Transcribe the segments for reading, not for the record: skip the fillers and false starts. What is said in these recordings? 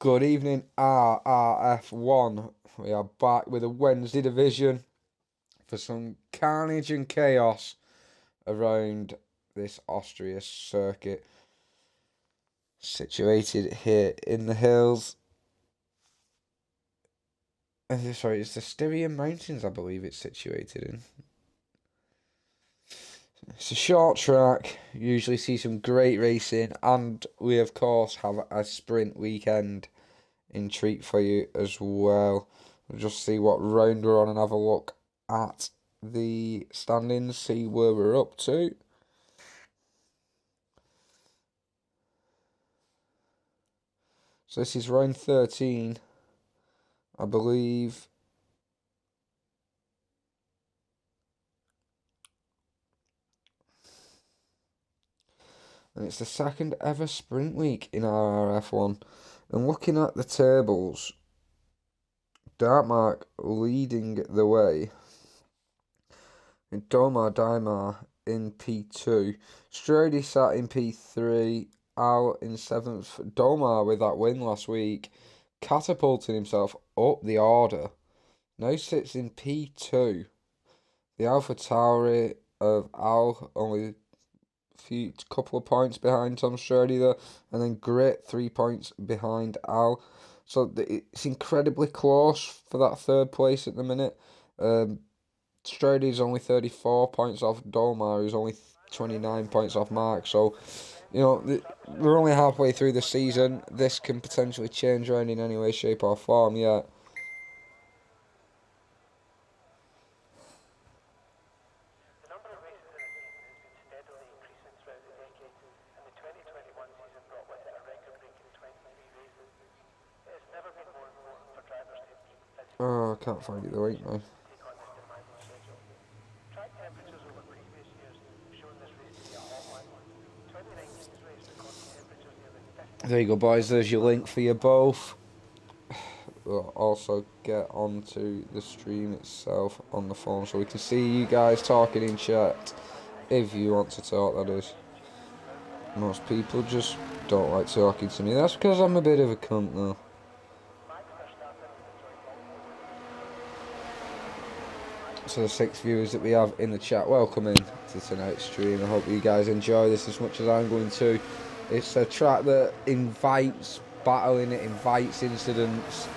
Good evening, RRF1. We are back with a Wednesday division for some carnage and chaos around this Austria circuit, situated here in the hills. Sorry, it's the Styrian Mountains, I believe it's situated in. It's a short track, usually see some great racing, and we of course have a sprint weekend in treat for you as well. We'll just see what round we're on and have a look at the standings, see where we're up to. So this is round 13, I believe. And it's the second ever sprint week in RRF1. And looking at the tables, Dartmark leading the way. And Domar Daimar in P2. Strody sat in P3. Al in 7th. Domar with that win last week, catapulting himself up the order. Now sits in P2. The Alpha Tauri of Al only couple of points behind Tom Strody there, and then Grit 3 points behind Al. So it's incredibly close for that third place at the minute. Strody's only 34 points off Domar, who's only 29 points off Mark. So, you know, we're only halfway through the season. This can potentially change around in any way, shape or form yet. Oh, I can't find it though, ain't I? There you go, boys. There's your link for you both. We'll also get onto the stream itself on the phone so we can see you guys talking in chat. If you want to talk, that is. Most people just don't like talking to me. That's because I'm a bit of a cunt, though. So the 6 viewers that we have in the chat, welcome in to tonight's stream. I hope you guys enjoy this as much as I'm going to. It's a track that invites battling, it invites incidents,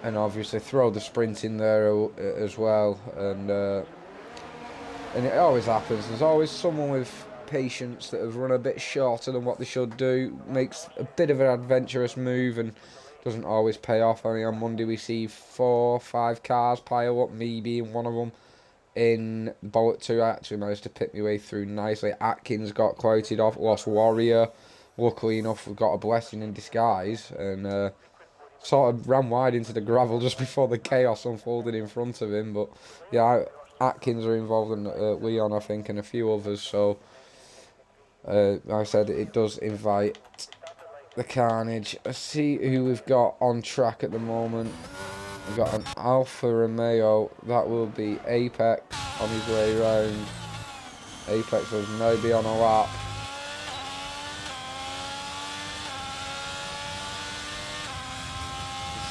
and obviously throw the sprint in there as well. And it always happens. There's always someone with patience that have run a bit shorter than what they should do, makes a bit of an adventurous move and doesn't always pay off. I mean, on Monday we see 4 or 5 cars pile up, me being one of them. In Bullet 2, I actually managed to pick my way through nicely. Atkins got quoted off, Lost Warrior. Luckily enough, we got a blessing in disguise and sort of ran wide into the gravel just before the chaos unfolded in front of him. But yeah, Atkins are involved in Leon, I think, and a few others. So, like I said, it does invite the carnage. Let's see who we've got on track at the moment. We've got an Alfa Romeo. That will be Apex on his way round. Apex will now be on a lap.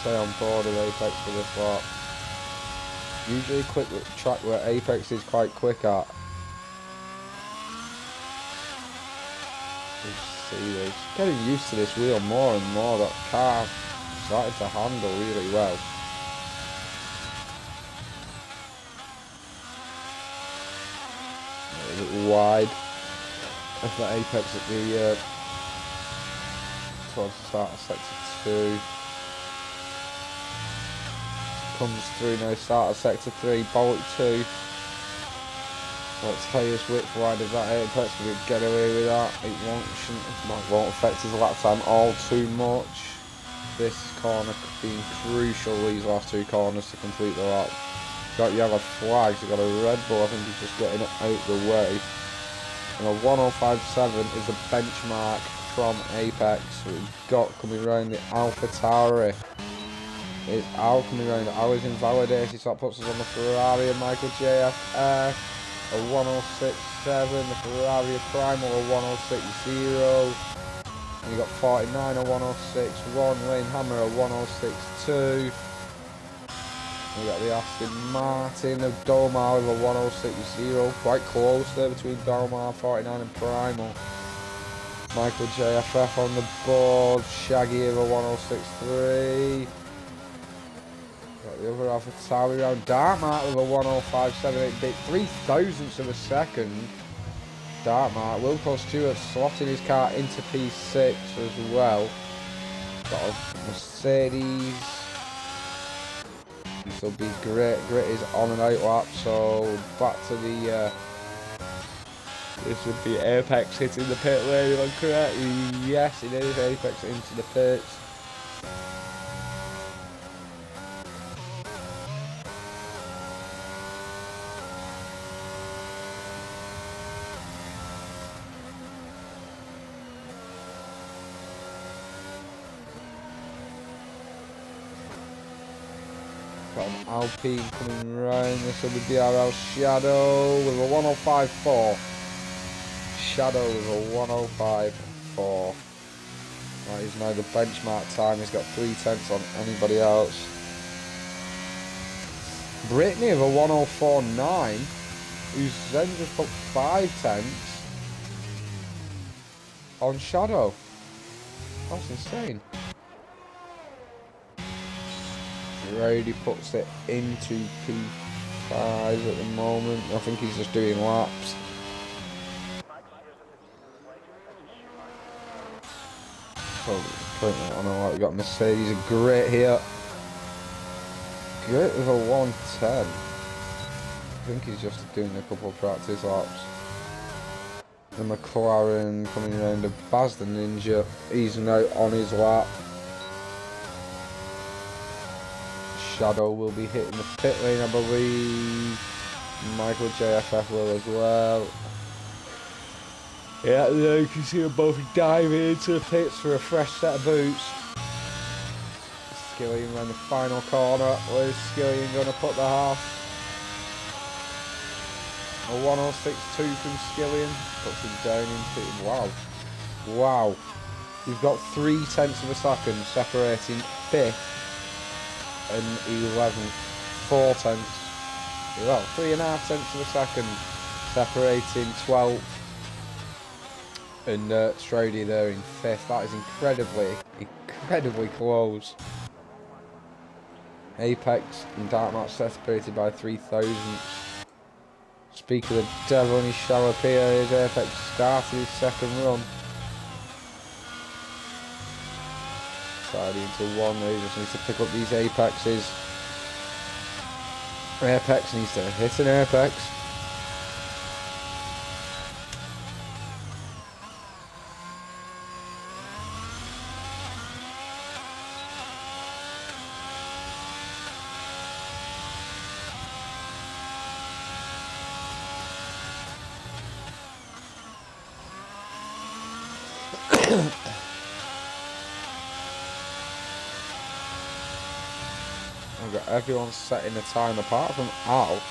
Stay on board with Apex for this lap. Usually a quick track where Apex is quite quick at. See this. Getting used to this wheel more and more. That car started to handle really well. A little wide. That's that Apex at the towards the start of sector 2. Comes through now, start of sector 3, Bolt 2. That's highest width wide of that Apex, we could get away with that. It won't affect his lap time all too much. This corner being crucial, these last 2 corners to complete the lap. Got yellow flags, we've got a Red Bull, I think he's just getting it out the way. And a 1057 is the benchmark from Apex. We've got coming around the Alpha Tauri. It's Al coming around. Al is invalidated, so that puts us on the Ferrari and Michael JFF. A 1067, the Ferrari Primal, a 1060. And you got 49 a 106.1, Wayne Hammer a 106.2. We got the Aston Martin of Dolmar with a 106.0. Quite close there between Dolmar 49 and Primal. Michael JFF on the board. Shaggy of a 106.3. Got the other Alpha Tauri round. Dartmart with a 105.78 bit. 3,000ths of a second. Dartmart. Wilco Stewart slotting his car into P6 as well. Got a Mercedes. This will be great. Grit is on and out lap, so back to the. This would be Apex hitting the pit lane, if I'm correct. Yes, it is Apex into the pits. Got an Alpine coming round. This will be DRL Shadow with a 105.4. Shadow with a 105.4. That is now the benchmark time. He's got 3/10 on anybody else. Brittany with a 104.9, who's then just put 5/10 on Shadow. That's insane. Brady puts it into P5 at the moment. I think he's just doing laps. So currently on a lap, we've got Mercedes a great here. Great with a 110. I think he's just doing a couple of practice laps. The McLaren coming around to Baz the Ninja. He's now on his lap. Shadow will be hitting the pit lane, I believe. Michael JFF will as well. Yeah, there you can see them both diving into the pits for a fresh set of boots. Skillian around the final corner. Where's Skillian going to put the half? A 106.2 from Skillian. Puts him down into it. Wow. Wow. We've got 3/10 of a second separating 5th and 11th. 4/10. Well, 3.5 of a second separating 12th and Strody there in 5th. That is incredibly close. Apex and Dartmouth separated by 3,000. Speak of the devil in his shower, PA's Apex started his second run. Tidy into one, he just needs to pick up these Apexes. Apex needs to hit an Apex. I've got everyone setting the time apart from Al.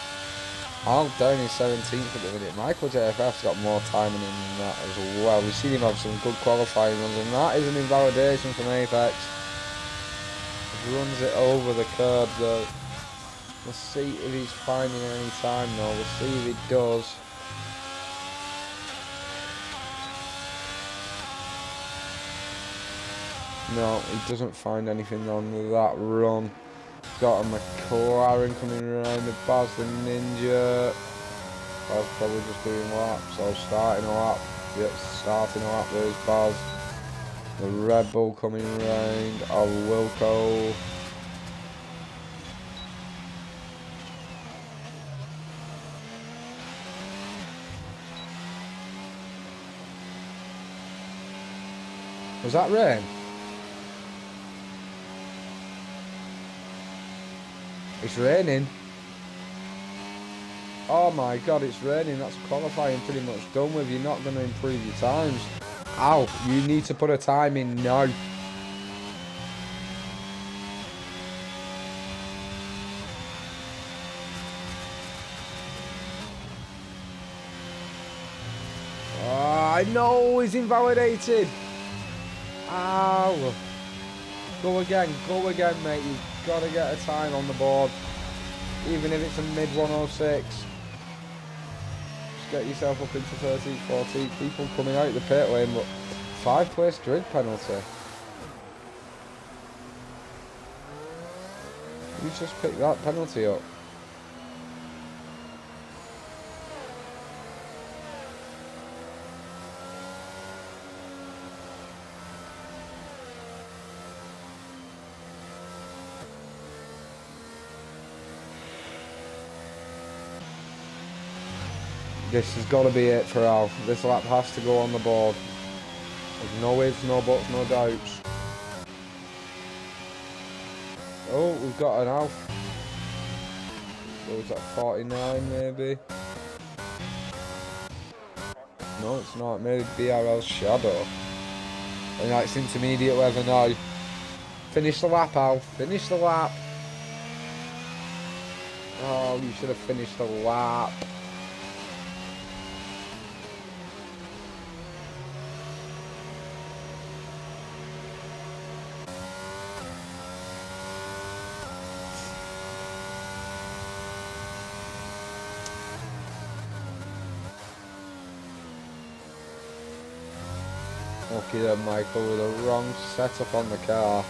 Al down in 17th at the minute. Michael JFF's got more timing in that as well. We've seen him have some good qualifying runs, and that is an invalidation from Apex. He runs it over the curb though. We'll see if he's finding any time though. We'll see if he does. No, he doesn't find anything on that run. Got a McLaren coming around the Baz the Ninja. Baz probably just doing laps or starting a lap. Yep, starting a lap, there's Baz. The Red Bull coming around. Of Wilco. Was that rain? It's raining. Oh my god, it's raining. That's qualifying pretty much done with. You're not going to improve your times. Ow, you need to put a time in now. Oh, I know, he's invalidated. Ow! Go again, mate. You've got to get a time on the board. Even if it's a mid 106. Just get yourself up into 13th, 14th. People coming out the pit lane, but 5-place grid penalty. You just picked that penalty up. This has got to be it for Al. This lap has to go on the board. There's no ifs, no buts, no doubts. Oh, we've got an Alf. What was that, 49 maybe? No, it's not. Maybe BRL's Shadow. And that's intermediate weather now. Finish the lap, Al. Finish the lap. Oh, you should have finished the lap. Lucky then, Michael, with a wrong setup on the car.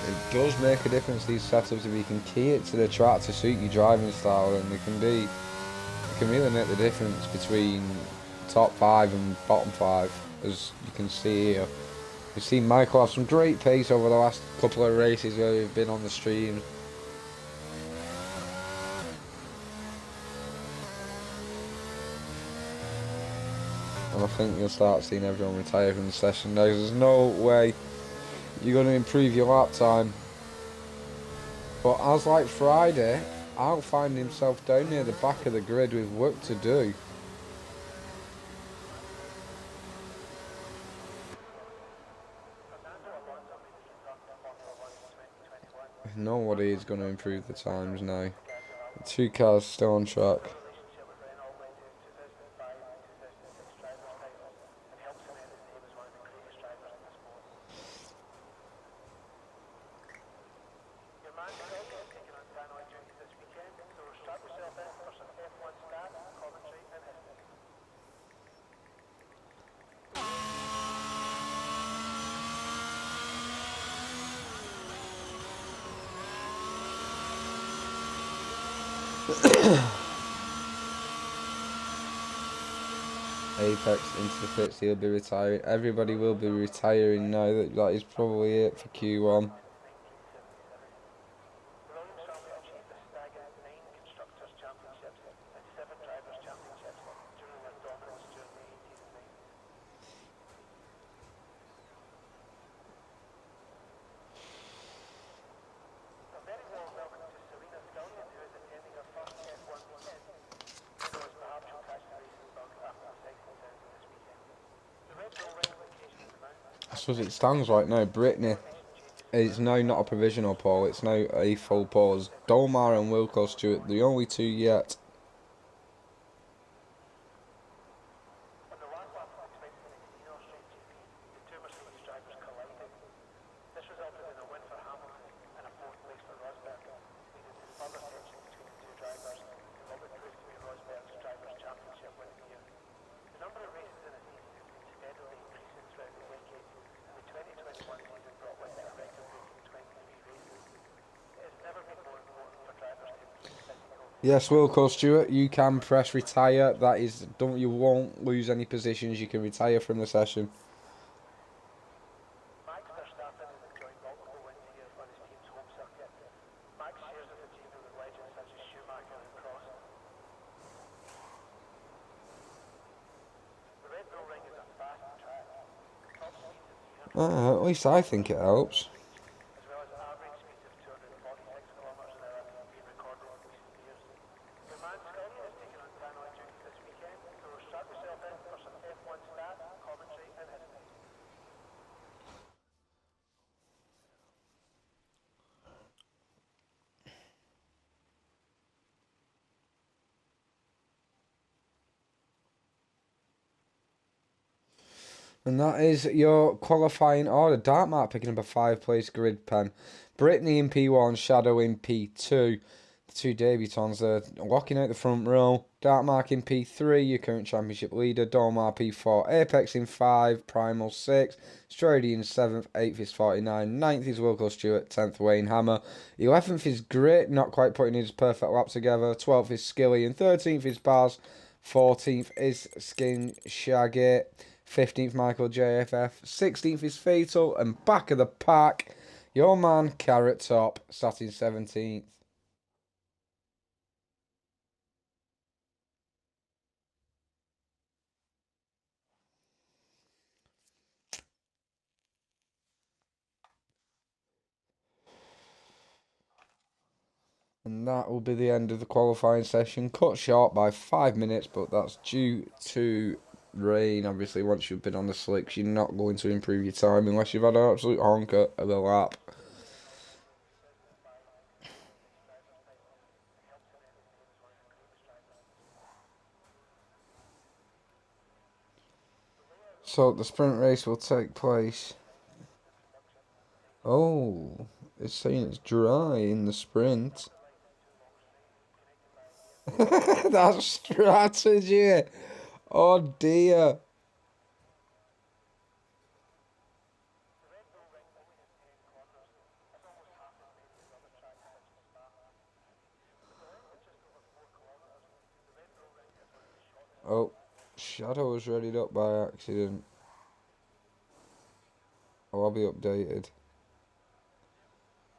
It does make a difference, these setups, if you can key it to the track to suit your driving style, and it can really make the difference between top 5 and bottom 5, as you can see here. We've seen Michael have some great pace over the last couple of races where we've been on the stream. And I think you'll start seeing everyone retire from the session now. There's no way you're going to improve your lap time. But as like Friday, I'll find himself down near the back of the grid with work to do. Nobody is going to improve the times now. The 2 cars still on track. Apex into the pits, he'll be retiring. Everybody will be retiring now. That is probably it for Q1. As it stands right now, Brittany is now not a provisional pole, it's now a full pole. Dolmar and Wilco Stewart, the only 2 yet. Yes, Wilco Stewart, you can press retire. That is, you won't lose any positions. You can retire from the session. At least I think it helps. And that is your qualifying order. Dartmark picking up a 5-place grid pen. Brittany in P1, Shadow in P2. The two debutants are locking out the front row. Dartmark in P3, your current championship leader. Dolmar P4, Apex in 5, Primal 6. Strody in 7th, 8th is 49, 9th is Wilco Stewart, 10th Wayne Hammer. 11th is Grit, not quite putting his perfect lap together. 12th is Skilly and 13th is Baz. 14th is Skin Shaggy. 15th Michael JFF, 16th is Fatal, and back of the pack, your man Carrot Top, sat in 17th. And that will be the end of the qualifying session, cut short by 5 minutes, but that's due to rain. Obviously, once you've been on the slicks, you're not going to improve your time unless you've had an absolute honker of a lap. So the sprint race will take place. Oh, it's saying it's dry in the sprint. That's strategy. Oh dear. Oh, Shadow was readied up by accident. Oh, I'll be updated.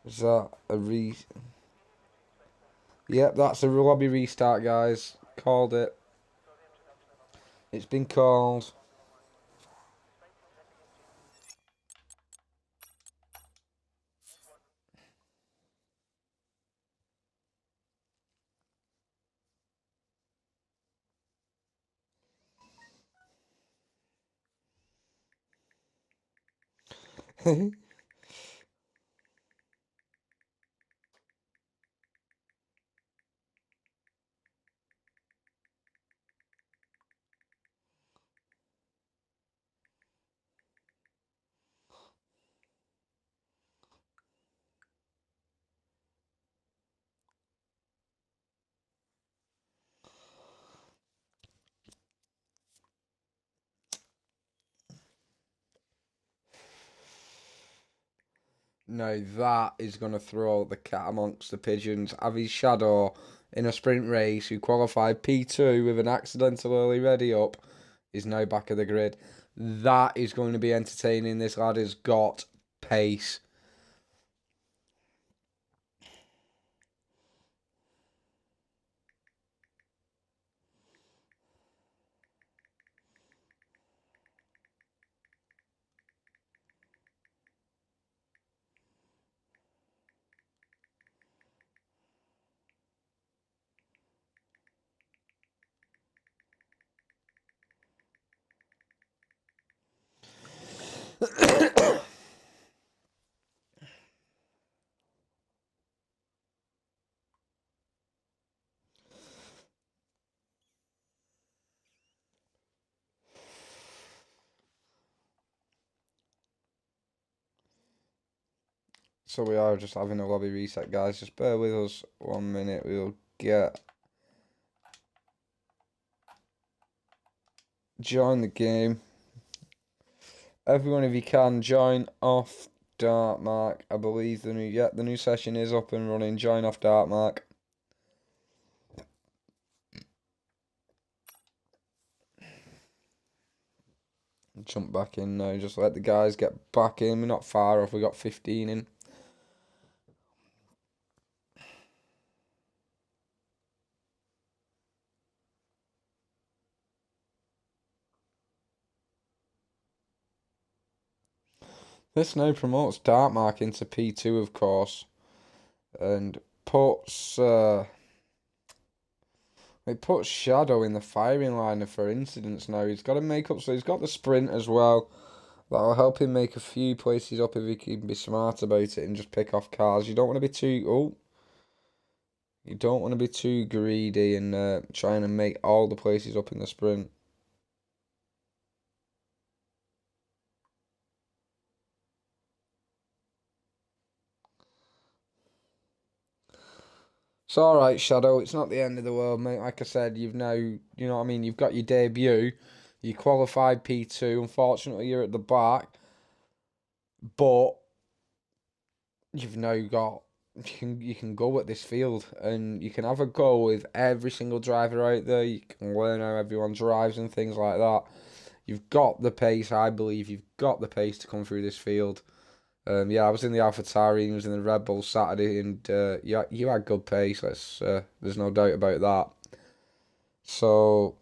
Is that a re... Yep, that's a lobby restart, guys. Called it. It's been called. Now that is going to throw the cat amongst the pigeons. Avi Shadow in a sprint race who qualified P2 with an accidental early ready up is now back of the grid. That is going to be entertaining. This lad has got pace. So we are just having a lobby reset, guys. Just bear with us 1 minute. We'll get... Join the game. Everyone, if you can, join off Dartmark. I believe the new session is up and running. Join off Dartmark. Jump back in now. Just let the guys get back in. We're not far off. We got 15 in. This now promotes Dartmark into P2, of course, and puts it puts Shadow in the firing line for incidents now. He's got to make up, so he's got the sprint as well. That'll help him make a few places up if he can be smart about it and just pick off cars. You don't want to be too you don't want to be too greedy and trying to make all the places up in the sprint. It's alright, Shadow. It's not the end of the world, mate. Like I said, you've now, you know what I mean, you've got your debut. You qualified P2. Unfortunately, you're at the back. But you've now got you can go at this field and you can have a go with every single driver out there. You can learn how everyone drives and things like that. You've got the pace, I believe. You've got the pace to come through this field. Yeah, I was in the AlphaTauri and he was in the Red Bull Saturday, and you had good pace. There's no doubt about that. So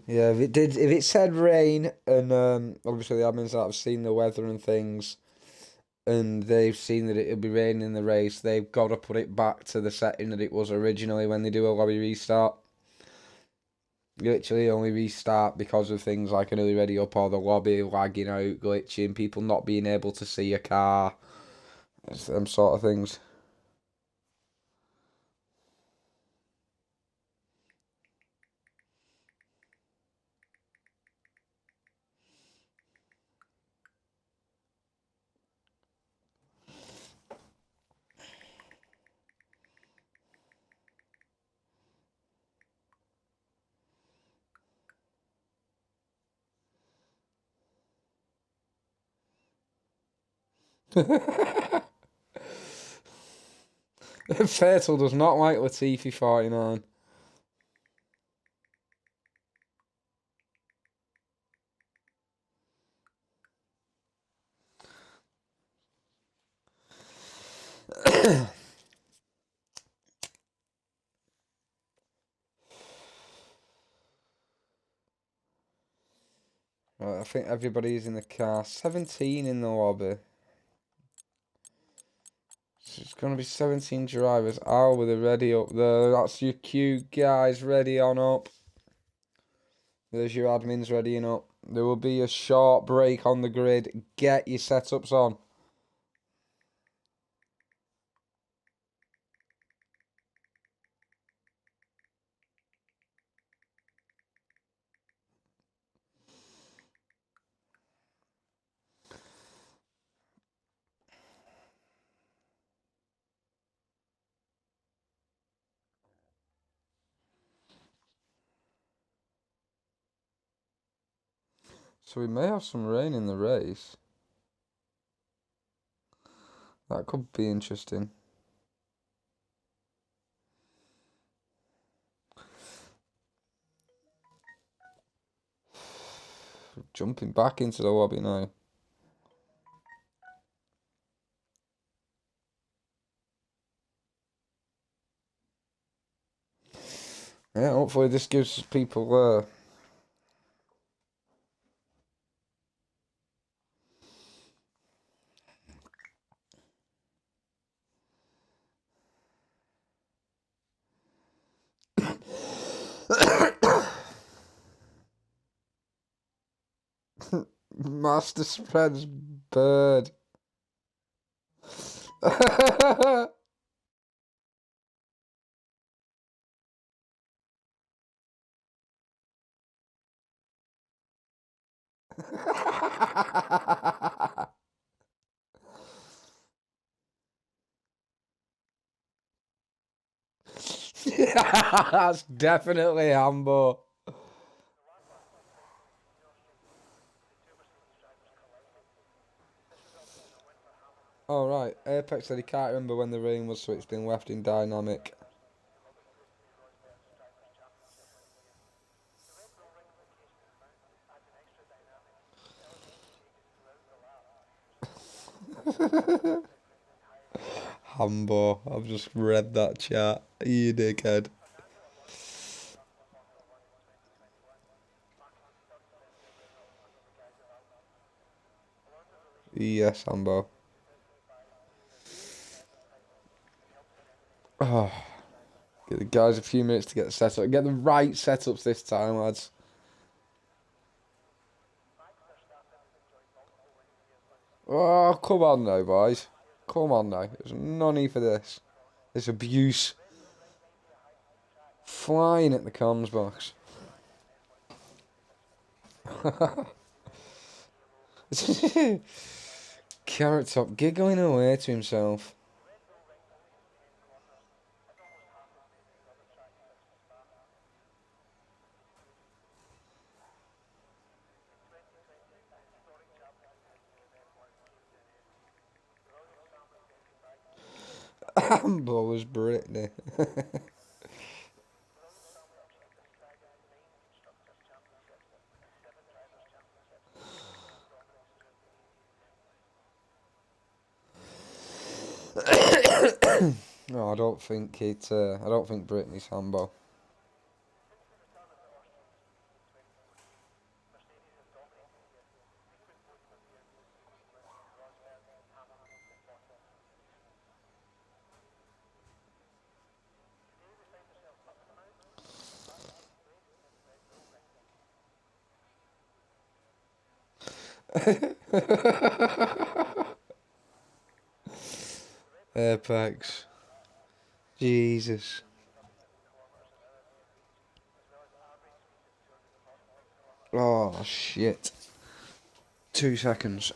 yeah, if it said rain, and obviously the admins that have seen the weather and things, and they've seen that it'll be raining in the race, they've got to put it back to the setting that it was originally when they do a lobby restart. You literally only restart because of things like an early ready up or the lobby lagging out, glitching, people not being able to see a car, them sort of things. Fatal does not like Latifi 49. Right, I think everybody's in the car. 17 in the lobby. So it's going to be 17 drivers. Al with a ready up there. That's your queue, guys. Ready on up. There's your admins readying up. There will be a short break on the grid. Get your setups on. So we may have some rain in the race. That could be interesting. Jumping back into the lobby now. Yeah, hopefully this gives people Master Spread's bird. Yeah, that's definitely Hambo. Oh, right. Apex said he can't remember when the rain was, so it's been left in dynamic. Hambo. I've just read that chat. You dickhead. Yes, Hambo. Oh, give the guys a few minutes to get the setup. Get the right setups this time, lads. Oh, come on now, boys. Come on now. There's no need for this. This abuse. Flying at the comms box. Carrot Top giggling away to himself. Amber was Brittany. No, I don't think it. I don't think Brittany's handball. Apex. Jesus. Oh shit. 2 seconds.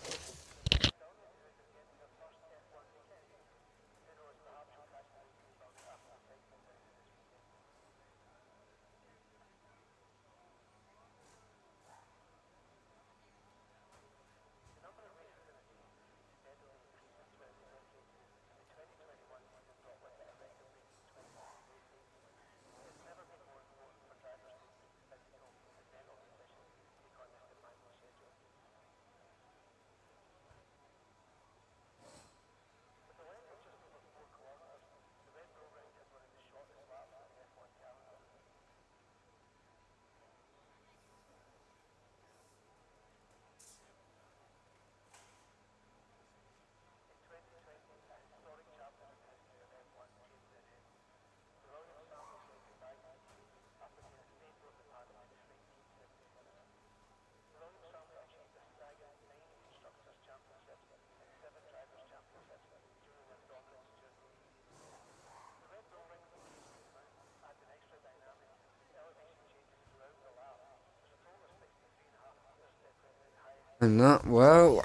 And that, well.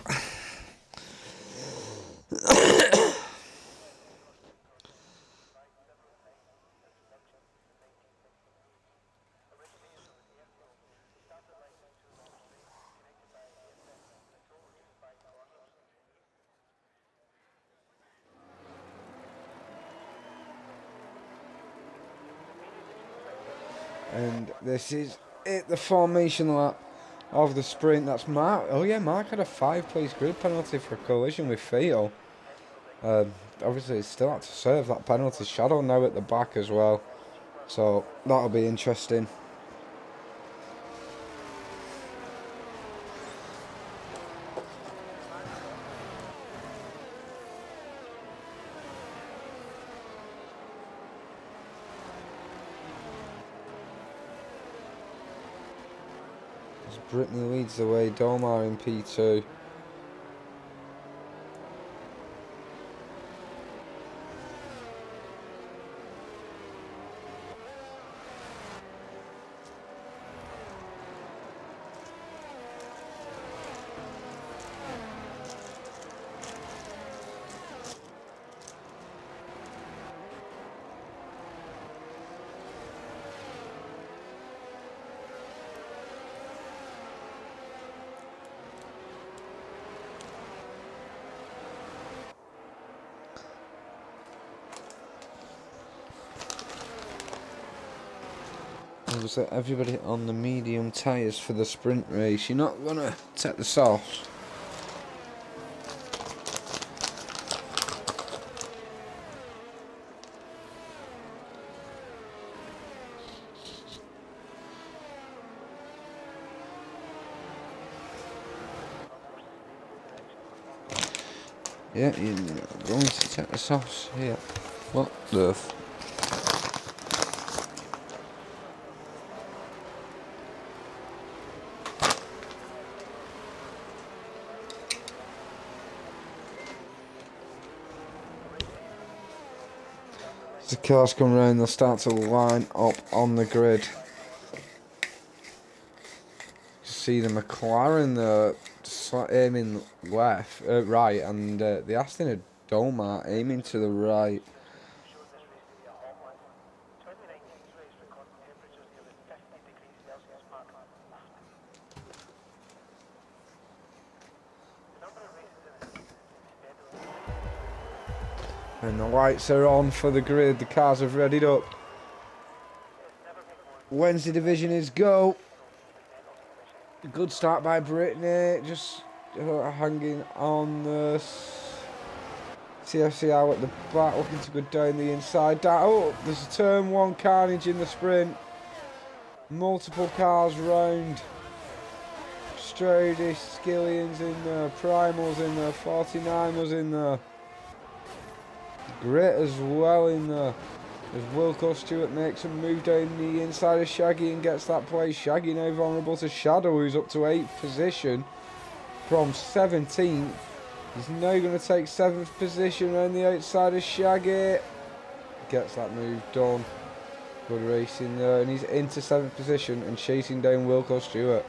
And this is it, the formation lap of the sprint. That's Mark. Oh yeah, Mark had a 5-place grid penalty for a collision with Theo. Obviously, he still had to serve that penalty. Shadow now at the back as well. So that'll be interesting. As Brittany leads the way, Domar in P2. Obviously, everybody on the medium tyres for the sprint race. You're not gonna take the softs. Yeah, you're going to take the softs here. What the f... As the cars come round, they'll start to line up on the grid. See the McLaren aiming right, and the Aston Doma aiming to the right. And the lights are on for the grid. The cars have readied up. Wednesday division is go. Good start by Brittany. Just hanging on the CFCR at the back. Looking to go down the inside. Oh, there's a turn 1 carnage in the sprint. Multiple cars round. Strody, Skillian's in there. Primal's in there. 49 was in there. Grit as well in there. As Wilco Stewart makes a move down the inside of Shaggy and gets that place. Shaggy now vulnerable to Shadow, who's up to 8th position from 17th. He's now going to take 7th position on the outside of Shaggy. Gets that move done. Good racing there, and he's into 7th position and chasing down Wilco Stewart.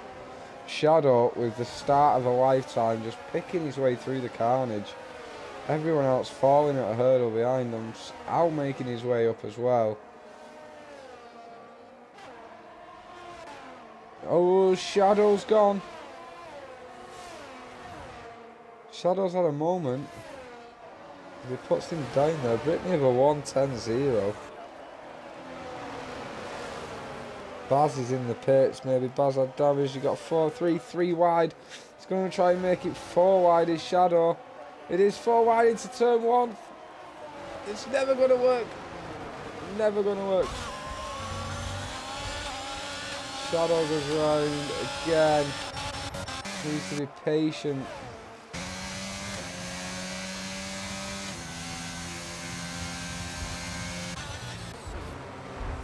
Shadow, with the start of a lifetime, just picking his way through the carnage. Everyone else falling at a hurdle behind them. Al making his way up as well. Oh, Shadow's gone. Shadow's had a moment. He puts him down there. Brittany have a 1:10.0. Baz is in the pits. Maybe Baz had damage. You got 3 wide. He's going to try and make it 4 wide. Is Shadow. It is 4 wide into turn 1. It's never going to work. Never going to work. Shadow goes round again. Needs to be patient.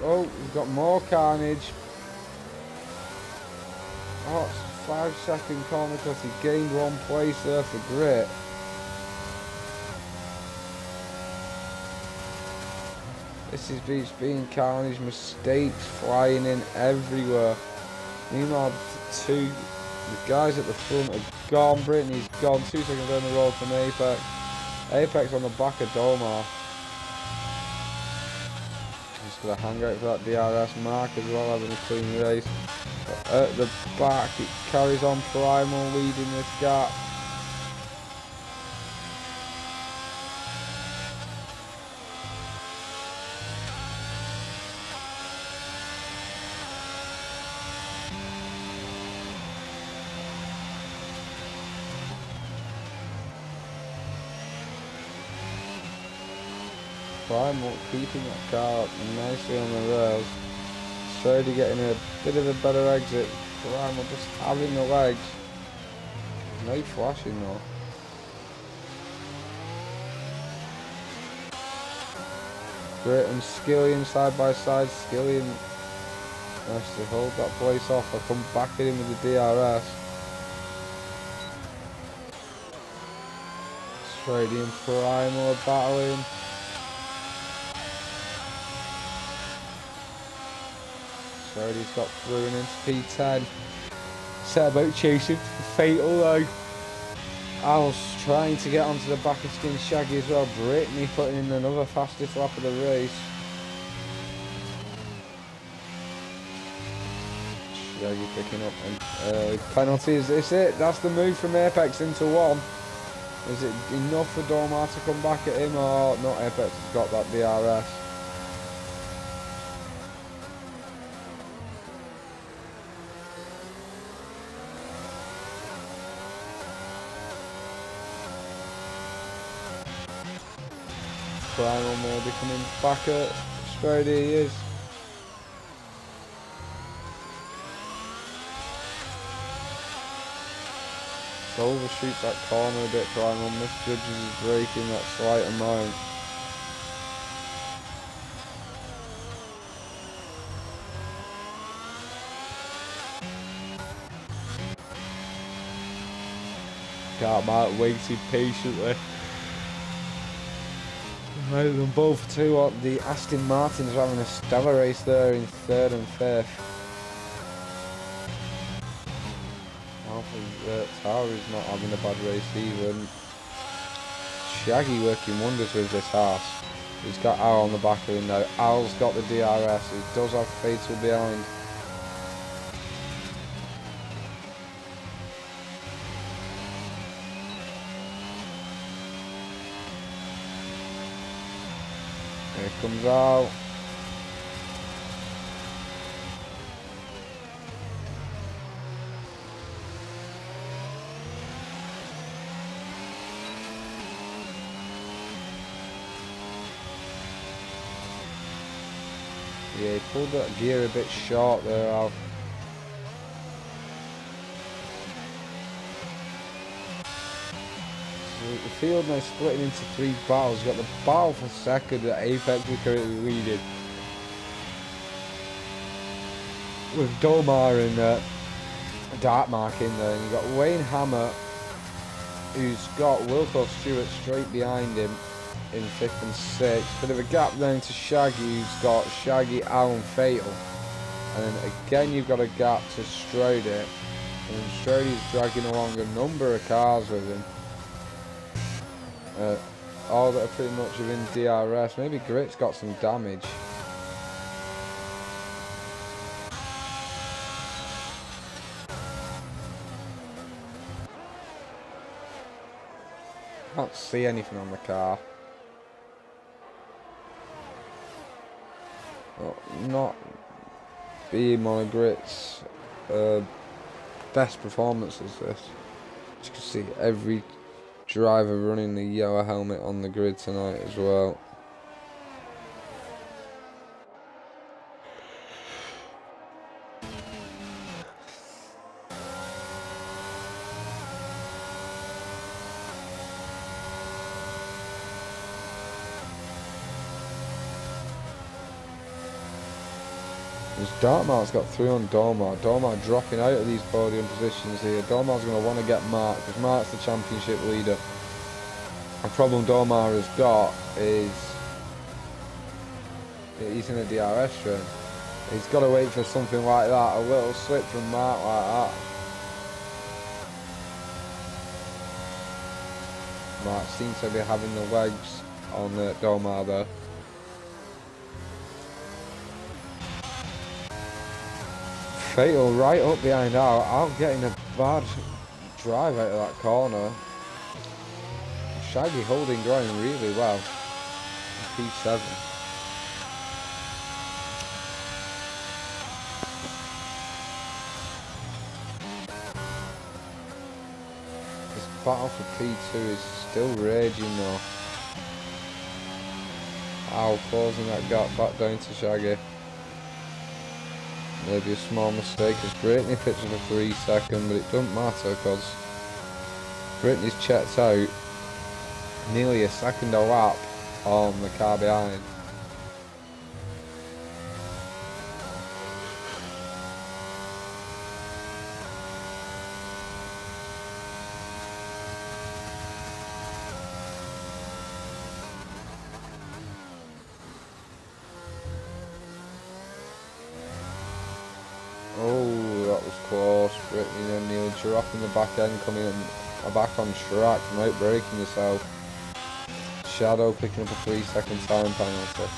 Oh, we've got more carnage. Oh, it's a 5-second corner because he gained 1 place there for Grit. This is being carnage, mistakes flying in everywhere. Meanwhile, the guys at the front are gone. Brittany's gone. 2 seconds down the road from Apex. Apex on the back of Domar. Just gonna hang out for that DRS mark as well, having a clean race. But at the back, it carries on. Primal leading this gap. Primal keeping that car up nicely on the rails. Strady getting a bit of a better exit. Primal just having the legs. No flashing though. Grit and Skillian side by side. Skillian has to hold that place off. I come back at him with the DRS. Strady and Primal are battling. He's got through and into P10. Set about chasing fatal though. Al's trying to get onto the back of Skin Shaggy as well. Brittany putting in another fastest lap of the race. Shaggy picking up an penalty. Is this it? That's the move from Apex into 1. Is it enough for Domar to come back at him, or not? Apex has got that DRS. Primal maybe coming back at Strady, he is. So overshoots that corner a bit. Primal misjudges his braking that slight amount. Car Mark waited patiently. Right, them both two. What the Aston Martins are having a stellar race there in 3rd and 5th. Alpha Tauri's not having a bad race either. And Shaggy working wonders with this horse. He's got Al on the back of him now. Al's got the DRS. He does have Fatal behind. Here comes Al. Yeah, he pulled that gear a bit short there, Al. So the field now splitting into 3 battles. You've got the battle for 2nd at Apex, we're currently leading. With Domar and Dartmark in there. And you've got Wayne Hammer, who's got Wilco Stewart straight behind him in 5th and 6th. Bit of a gap down to Shaggy, who's got Shaggy, Al and Fatal. And then again you've got a gap to Strody. And Strody's dragging along a number of cars with him. All that are pretty much within DRS. Maybe Grit's got some damage. Can't see anything on the car. Well, not being one of Grit's best performances this. As you can see, every driver running the yellow helmet on the grid tonight as well. Dartmark's got through on Domar. Domar dropping out of these podium positions here. Domar's going to want to get Mark, because Mark's the championship leader. The problem Domar has got is he's in a DRS run. He's got to wait for something like that, a little slip from Mark like that. Mark seems to be having the legs on Domar there. Fatal right up behind Al. Al getting a bad drive out of that corner. Shaggy holding ground really well. P7. This battle for P2 is still raging though. Al closing that gap back down to Shaggy. Maybe a small mistake as Brittany pitched for 3 seconds, but it doesn't matter because Brittany's checked out nearly a second a lap on the car behind. Oh, that was close. Brittany and Neil dropping the back end, coming back on track from out braking yourself. Shadow picking up a 3 second time penalty.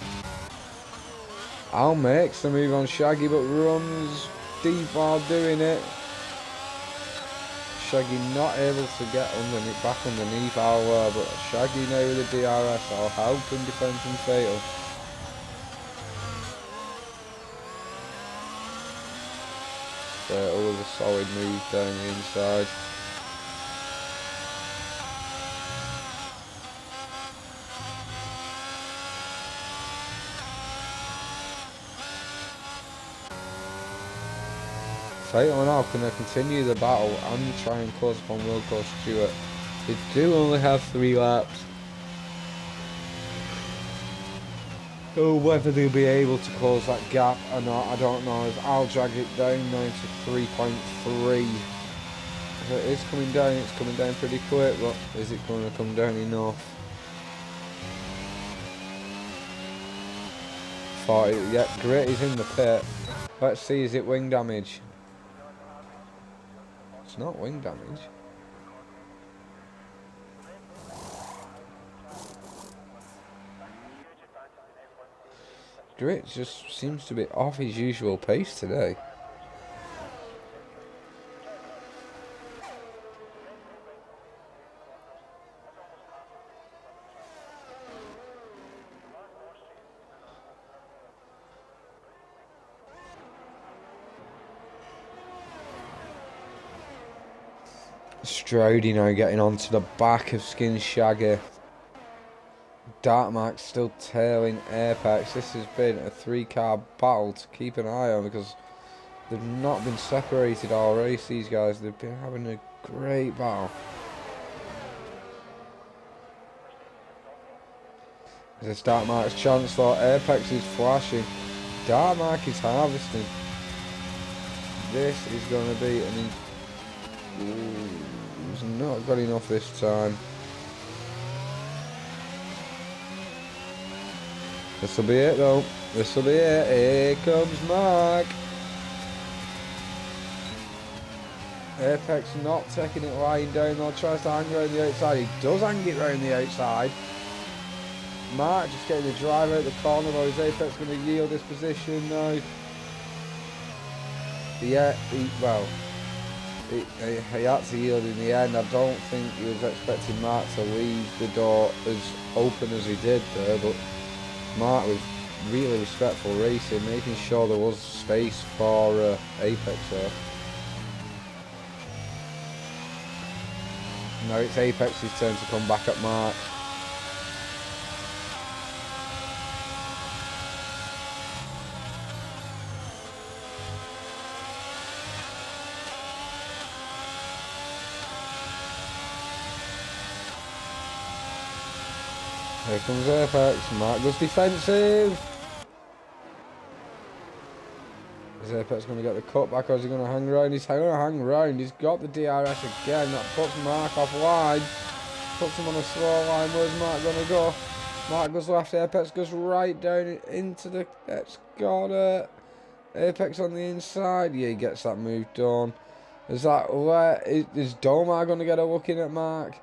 Al makes the move on Shaggy but runs deep while doing it. Shaggy not able to get back underneath Al, but Shaggy now with the DRS. I'll help him defend from Fatal. Fatal with a solid move down the inside. Fatal now can they continue the battle and try and close upon Wilco Stewart. They do only have 3 laps. Oh, whether they'll be able to close that gap or not, I don't know. As I'll drag it down now to 3.3. If it is coming down, it's coming down pretty quick, but is it going to come down enough? thought it. Yeah, Grit is in the pit. Let's see, is it wing damage? It's not wing damage. Grit just seems to be off his usual pace today. Strody now getting onto the back of Skin Shaggy. Dartmark's still tailing Apex. This has been a 3-car battle to keep an eye on because they've not been separated all race, these guys. They've been having a great battle. This Dartmark's chance though. Apex is flashing. Dartmark is harvesting. This is going to be he's not got enough this time. This will be it though. This will be it. Here comes Mark. Apex not taking it lying down though. Tries to hang around the outside. He does hang it around the outside. Mark just getting the drive out the corner though. Is Apex going to yield this position now? Yeah, he had to yield in the end. I don't think he was expecting Mark to leave the door as open as he did there, but Mark was really respectful racing, making sure there was space for Apex there. Now it's Apex's turn to come back at Mark. Here comes Apex. Mark goes defensive. Is Apex going to get the cut back or is he going to hang around? He's going to hang around. He's got the DRS again. That puts Mark offline. Puts him on a slow line. Where's Mark going to go? Mark goes left. Apex goes right down into the... It's got it. Apex on the inside. Yeah, he gets that move done. Is Domar going to get a look in at Mark?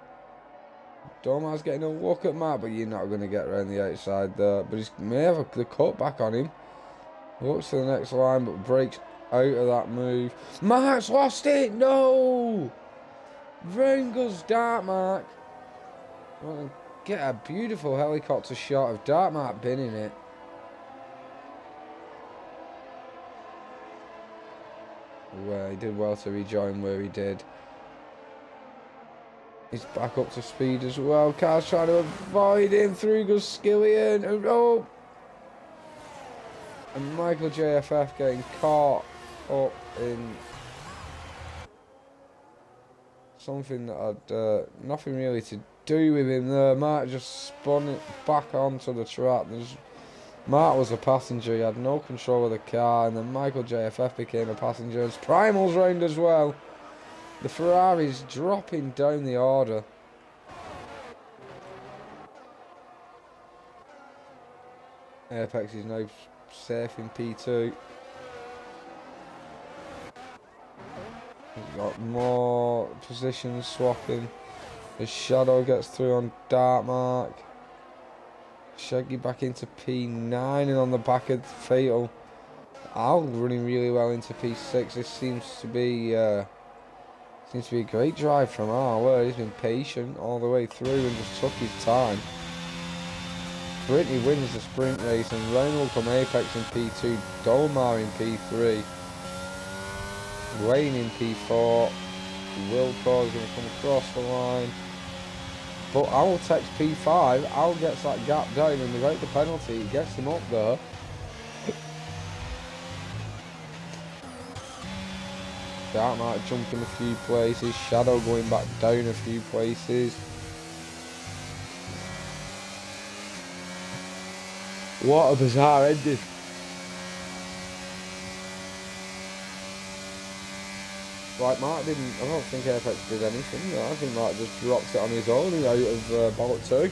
Domar's getting a look at Mark, but you're not going to get around the outside there. But he may have the cut back on him. Looks to the next line, but breaks out of that move. Mark's lost it! No! Round goes Dartmark. Well, get a beautiful helicopter shot of Dartmark binning it. Well, he did well to rejoin where he did. He's back up to speed as well. Car's trying to avoid him. Through goes Skillian. Oh! And Michael JFF getting caught up in something that had nothing really to do with him there. Mark just spun it back onto the track. Mark was a passenger. He had no control of the car. And then Michael JFF became a passenger. It's Primal's round as well. The Ferrari's dropping down the order. Apex is now safe in P2. He's got more position swapping. The Shadow gets through on Dartmark. Shaggy back into P9 and on the back of Fatal. Al running really well into P6. This seems to be a great drive from Al, where he's been patient all the way through and just took his time. Brittany wins the sprint race and round will come Apex in P2, Dolmar in P3, Wayne in P4, Wilco's going to come across the line, but Al takes P5, Al gets that gap down and without the penalty he gets him up there. Dartmark jumping a few places, Shadow going back down a few places. What a bizarre ending. Like Mark didn't, I don't think Apex did anything. No, I think Mark just dropped it on his own out of bollock 2.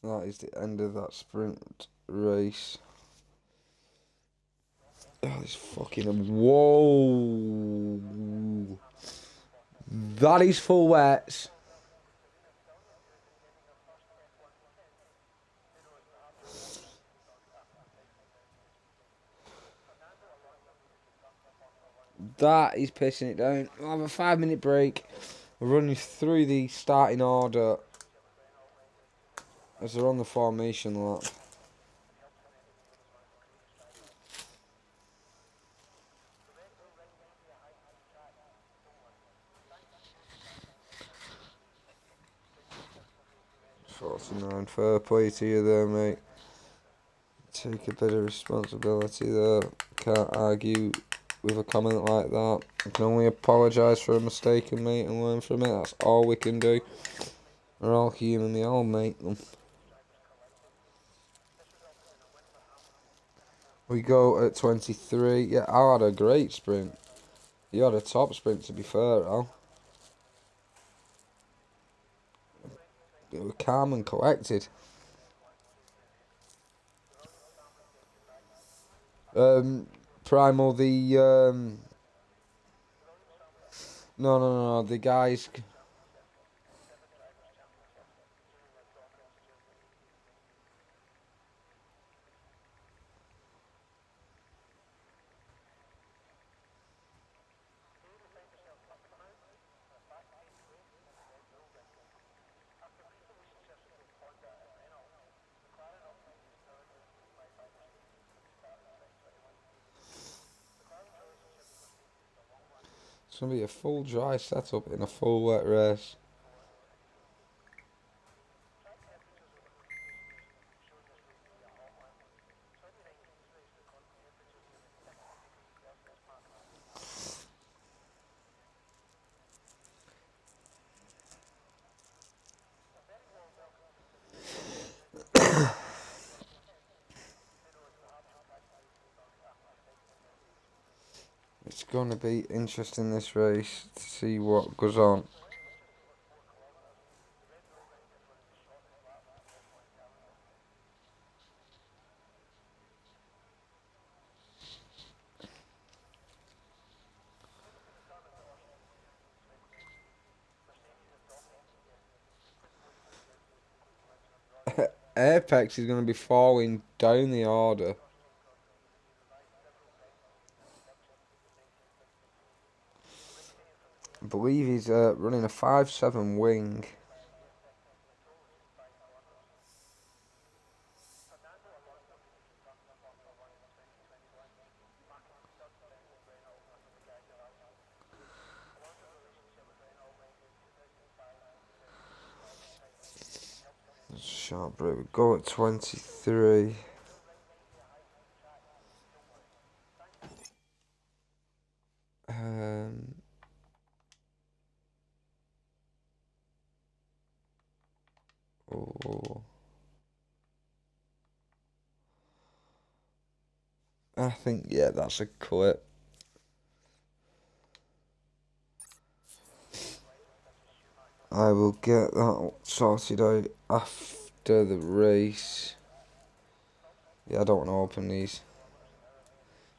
that is the end of that sprint race. Oh, this fucking... Whoa! That is full wets. That is pissing it down. We'll have a 5-minute break. We'll run you through the starting order as they're on the formation lap. "49, fair play to you there, mate. Take a bit of responsibility there. Can't argue with a comment like that. I can only apologise for a mistake, mate, and learn from it. That's all we can do. We're all human, we all make them." We go at 23. Yeah, I had a great sprint. You had a top sprint, to be fair, Al. It was calm and collected. Primal, no, the guys... It's going to be a full dry setup in a full wet race. It's going to be interesting, this race, to see what goes on. Apex is going to be falling down the order. I believe he's running a 5.7 wing. Sharp break. We go at 23. Oh. I think, yeah, that's a clip. I will get that sorted out after the race. Yeah, I don't want to open these.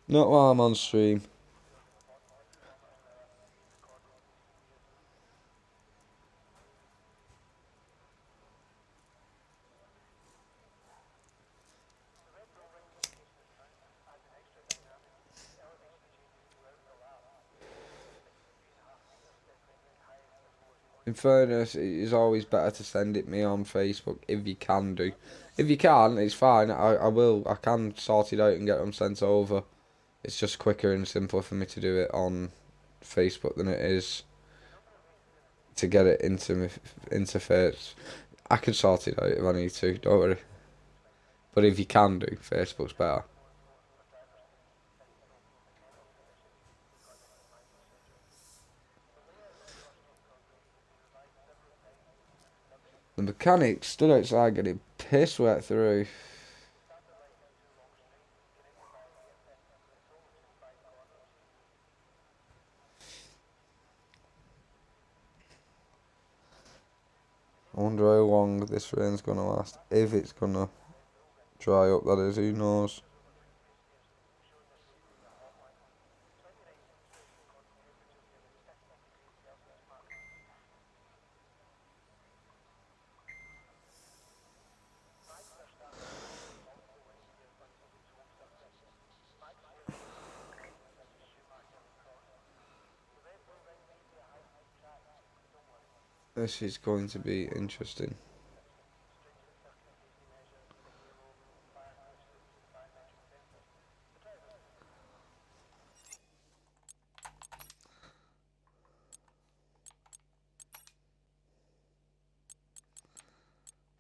Not while I'm on stream. In fairness, it is always better to send it me on Facebook if you can do. If you can't, it's fine. I can sort it out and get them sent over. It's just quicker and simpler for me to do it on Facebook than it is to get it into my interface. I can sort it out if I need to, don't worry. But if you can do, Facebook's better. The mechanic stood outside getting piss wet through. I wonder how long this rain's going to last. If it's going to dry up, that is, who knows. This is going to be interesting.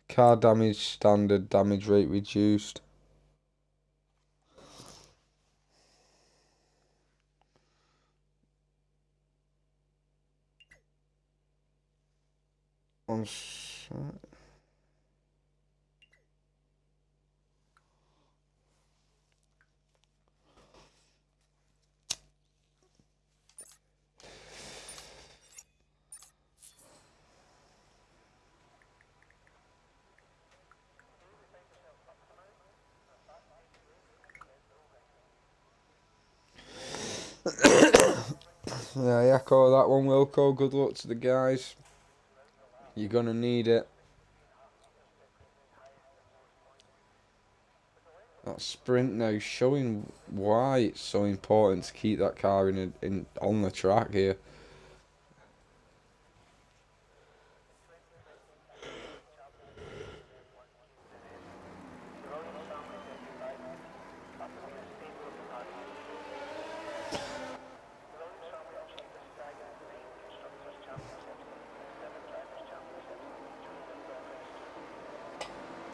Car damage standard, damage rate reduced. On yeah, I echo that one, Wilco. Good luck to the guys. You're going to need it. That sprint now showing why it's so important to keep that car in on the track here.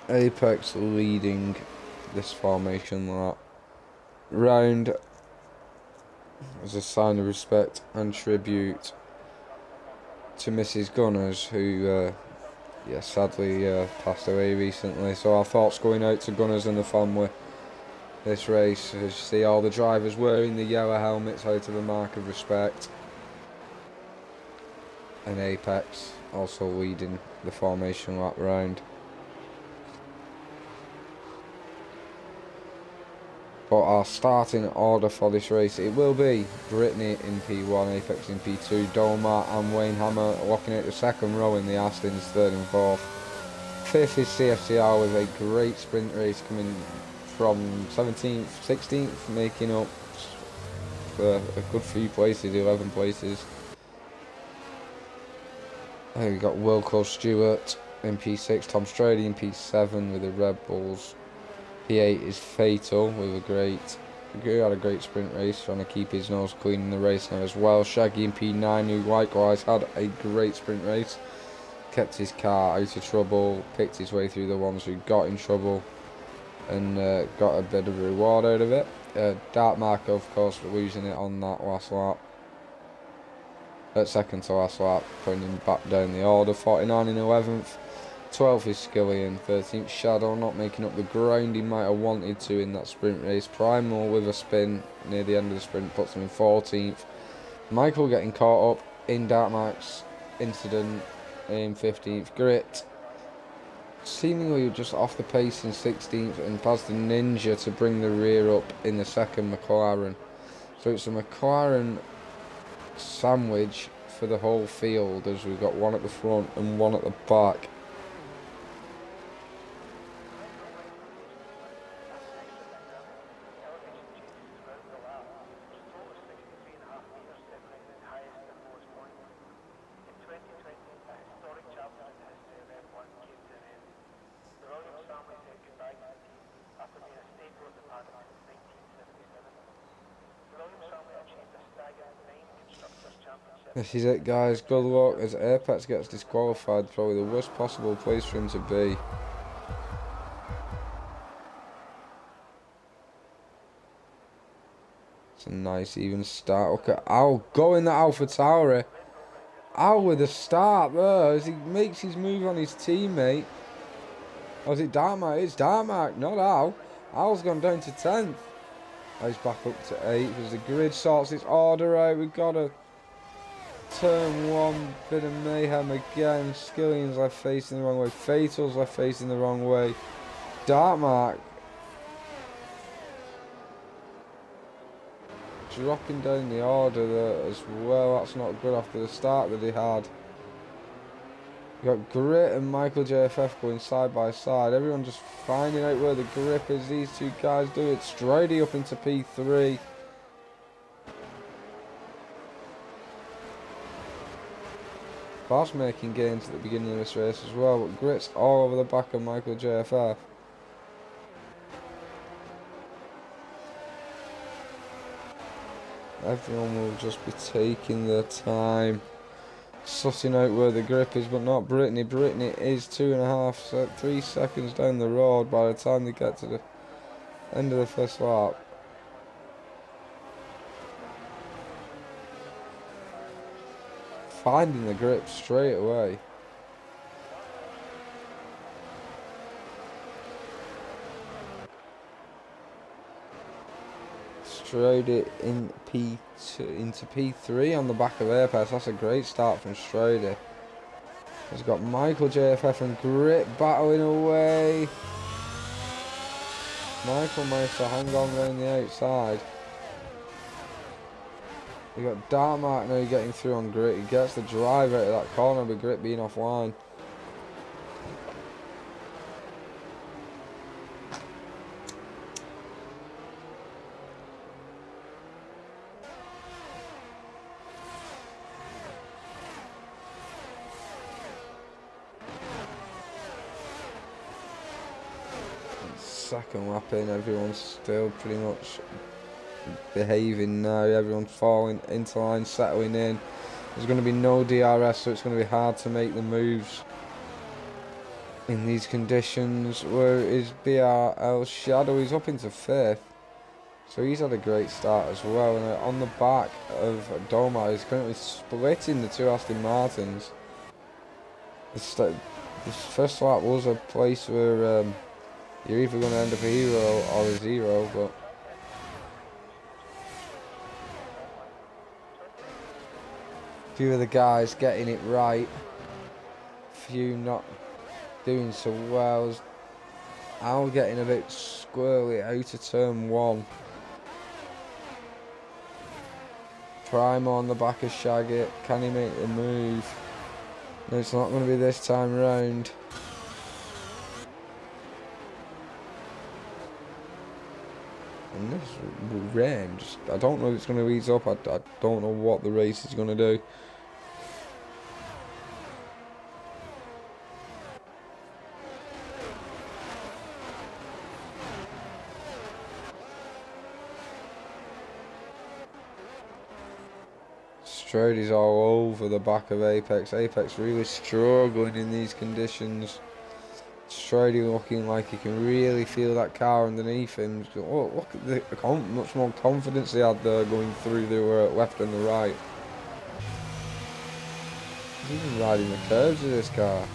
Apex leading this formation lap round as a sign of respect and tribute to Mrs. Gunners, who sadly passed away recently. So our thoughts going out to Gunners and the family this race. As you see all the drivers wearing the yellow helmets out of a mark of respect. And Apex also leading the formation lap round. But our starting order for this race, it will be Brittany in P1, Apex in P2, Dolmar and Wayne Hammer locking at the second row in the Astons, third and fourth. Fifth is CFCR with a great sprint race coming from 17th, 16th, making up for a good few places, 11 places. We've got Wilco Stewart in P6, Tom Strady in P7 with the Red Bulls. P8 is Fatal with had a great sprint race, trying to keep his nose clean in the race now as well. Shaggy in P9, who likewise had a great sprint race, kept his car out of trouble, picked his way through the ones who got in trouble, and got a bit of a reward out of it. Dark Marco, of course, losing it on that last lap. At second to last lap, putting him back down the order. 49 in 11th. 12th is Skillian, 13th Shadow, not making up the ground he might have wanted to in that sprint race. Primal with a spin near the end of the sprint puts him in 14th. Michael getting caught up in Darkmark's incident in 15th. Grit seemingly just off the pace in 16th, and past the Ninja to bring the rear up in the second McLaren. So it's a McLaren sandwich for the whole field, as we've got one at the front and one at the back. This is it, guys. Good luck as Apex gets disqualified. Probably the worst possible place for him to be. It's a nice even start. Look at Al going that AlphaTauri. Al with a start there as he makes his move on his teammate. Or is it Darkmark? It's Darkmark, not Al. Al's gone down to 10th. Oh, he's back up to 8th as the grid sorts its order out. We've got a turn one, bit of mayhem again. Skillion's left facing the wrong way. Fatal's left facing the wrong way. Dark Mark dropping down the order there as well. That's not good after the start that he had. You got Grit and Michael JFF going side by side. Everyone just finding out where the grip is. These two guys do it. Stridey up into P3. Boss making gains at the beginning of this race as well, but Grit's all over the back of Michael JFF. Everyone will just be taking their time, sussing out where the grip is, but not Brittany. Brittany is 3 seconds down the road by the time they get to the end of the first lap. Finding the grip straight away. Strode it in P2 into P3 on the back of Apex. That's a great start from Strode. He's got Michael JFF and Grit battling away. Michael managed to hang on around the outside. You got Dark Mark now getting through on Grit. He gets the drive out of that corner with Grit being offline. Second lap in, everyone's still pretty much behaving now. Everyone's falling into line, settling in. There's going to be no DRS, so it's going to be hard to make the moves in these conditions. Where is BRL Shadow? He's up into 5th, so he's had a great start as well. And on the back of Doma, he's currently splitting the two Aston Martins. This first lap was a place where you're either going to end up a hero or a zero, but a few of the guys getting it right, few not doing so well. Al getting a bit squirrely out of turn 1. Prime on the back of Shaggy. Can he make the move? No, it's not going to be this time round. And this rain, I don't know if it's going to ease up. I don't know what the race is going to do. Strode's all over the back of Apex. Apex really struggling in these conditions. Strode looking like he can really feel that car underneath him. Oh, look at the much more confidence he had there going through the left and the right. He's even riding the curves of this car.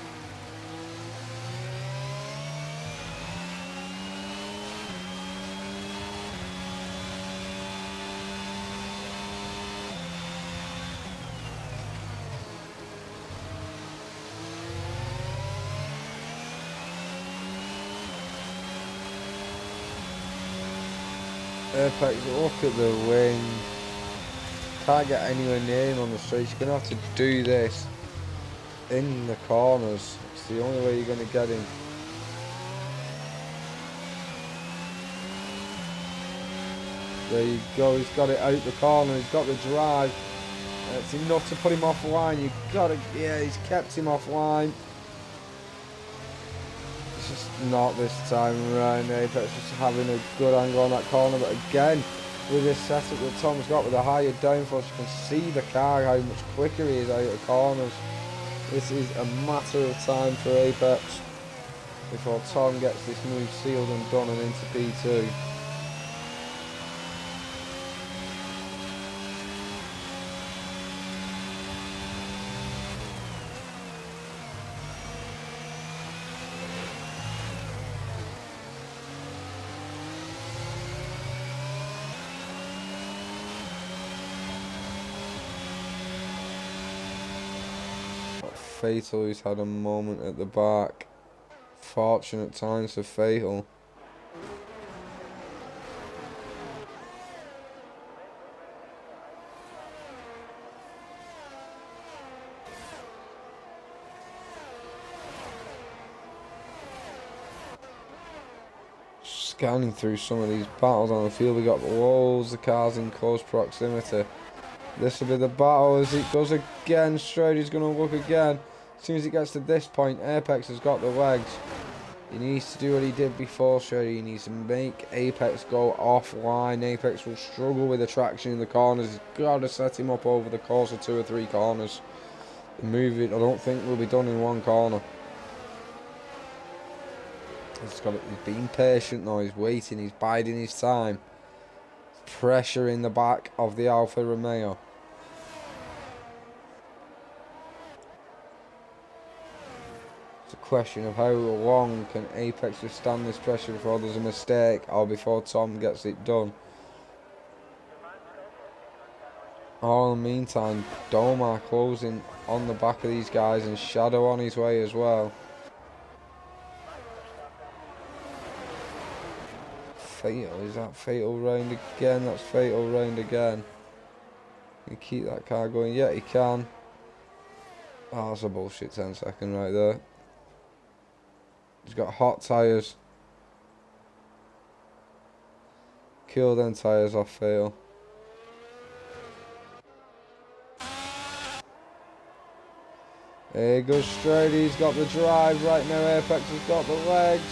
Apex, look at the wind. Can't get anywhere near him on the straight. You're going to have to do this in the corners. It's the only way you're going to get him. There you go, he's got it out the corner, he's got the drive. It's enough to put him offline. You've got to, yeah, he's kept him offline. It's just not this time around. Apex just having a good angle on that corner, but again, with this setup that Tom's got with a higher downforce, you can see the car, how much quicker he is out of corners. This is a matter of time for Apex before Tom gets this move sealed and done and into P2. Fatal, who's had a moment at the back. Fortunate times for Fatal. Scanning through some of these battles on the field, we got loads of cars in close proximity. This will be the battle as it goes again. Strady's going to look again. As soon as it gets to this point, Apex has got the legs. He needs to do what he did before, Strady. He needs to make Apex go offline. Apex will struggle with the traction in the corners. He's got to set him up over the course of 2 or 3 corners. The move, I don't think, will be done in 1 corner. He's being patient though, he's waiting, he's biding his time. Pressure in the back of the Alfa Romeo. It's a question of how long can Apex withstand this pressure before there's a mistake or before Tom gets it done. Oh, in the meantime, Domar closing on the back of these guys and Shadow on his way as well. Fatal, is that Fatal round again? That's Fatal round again. Can he keep that car going? Yeah, he can. Oh, that's a bullshit 10-second right there. He's got hot tyres. Kill them tyres off Fatal. There goes Strady, he's got the drive right now. Apex has got the legs.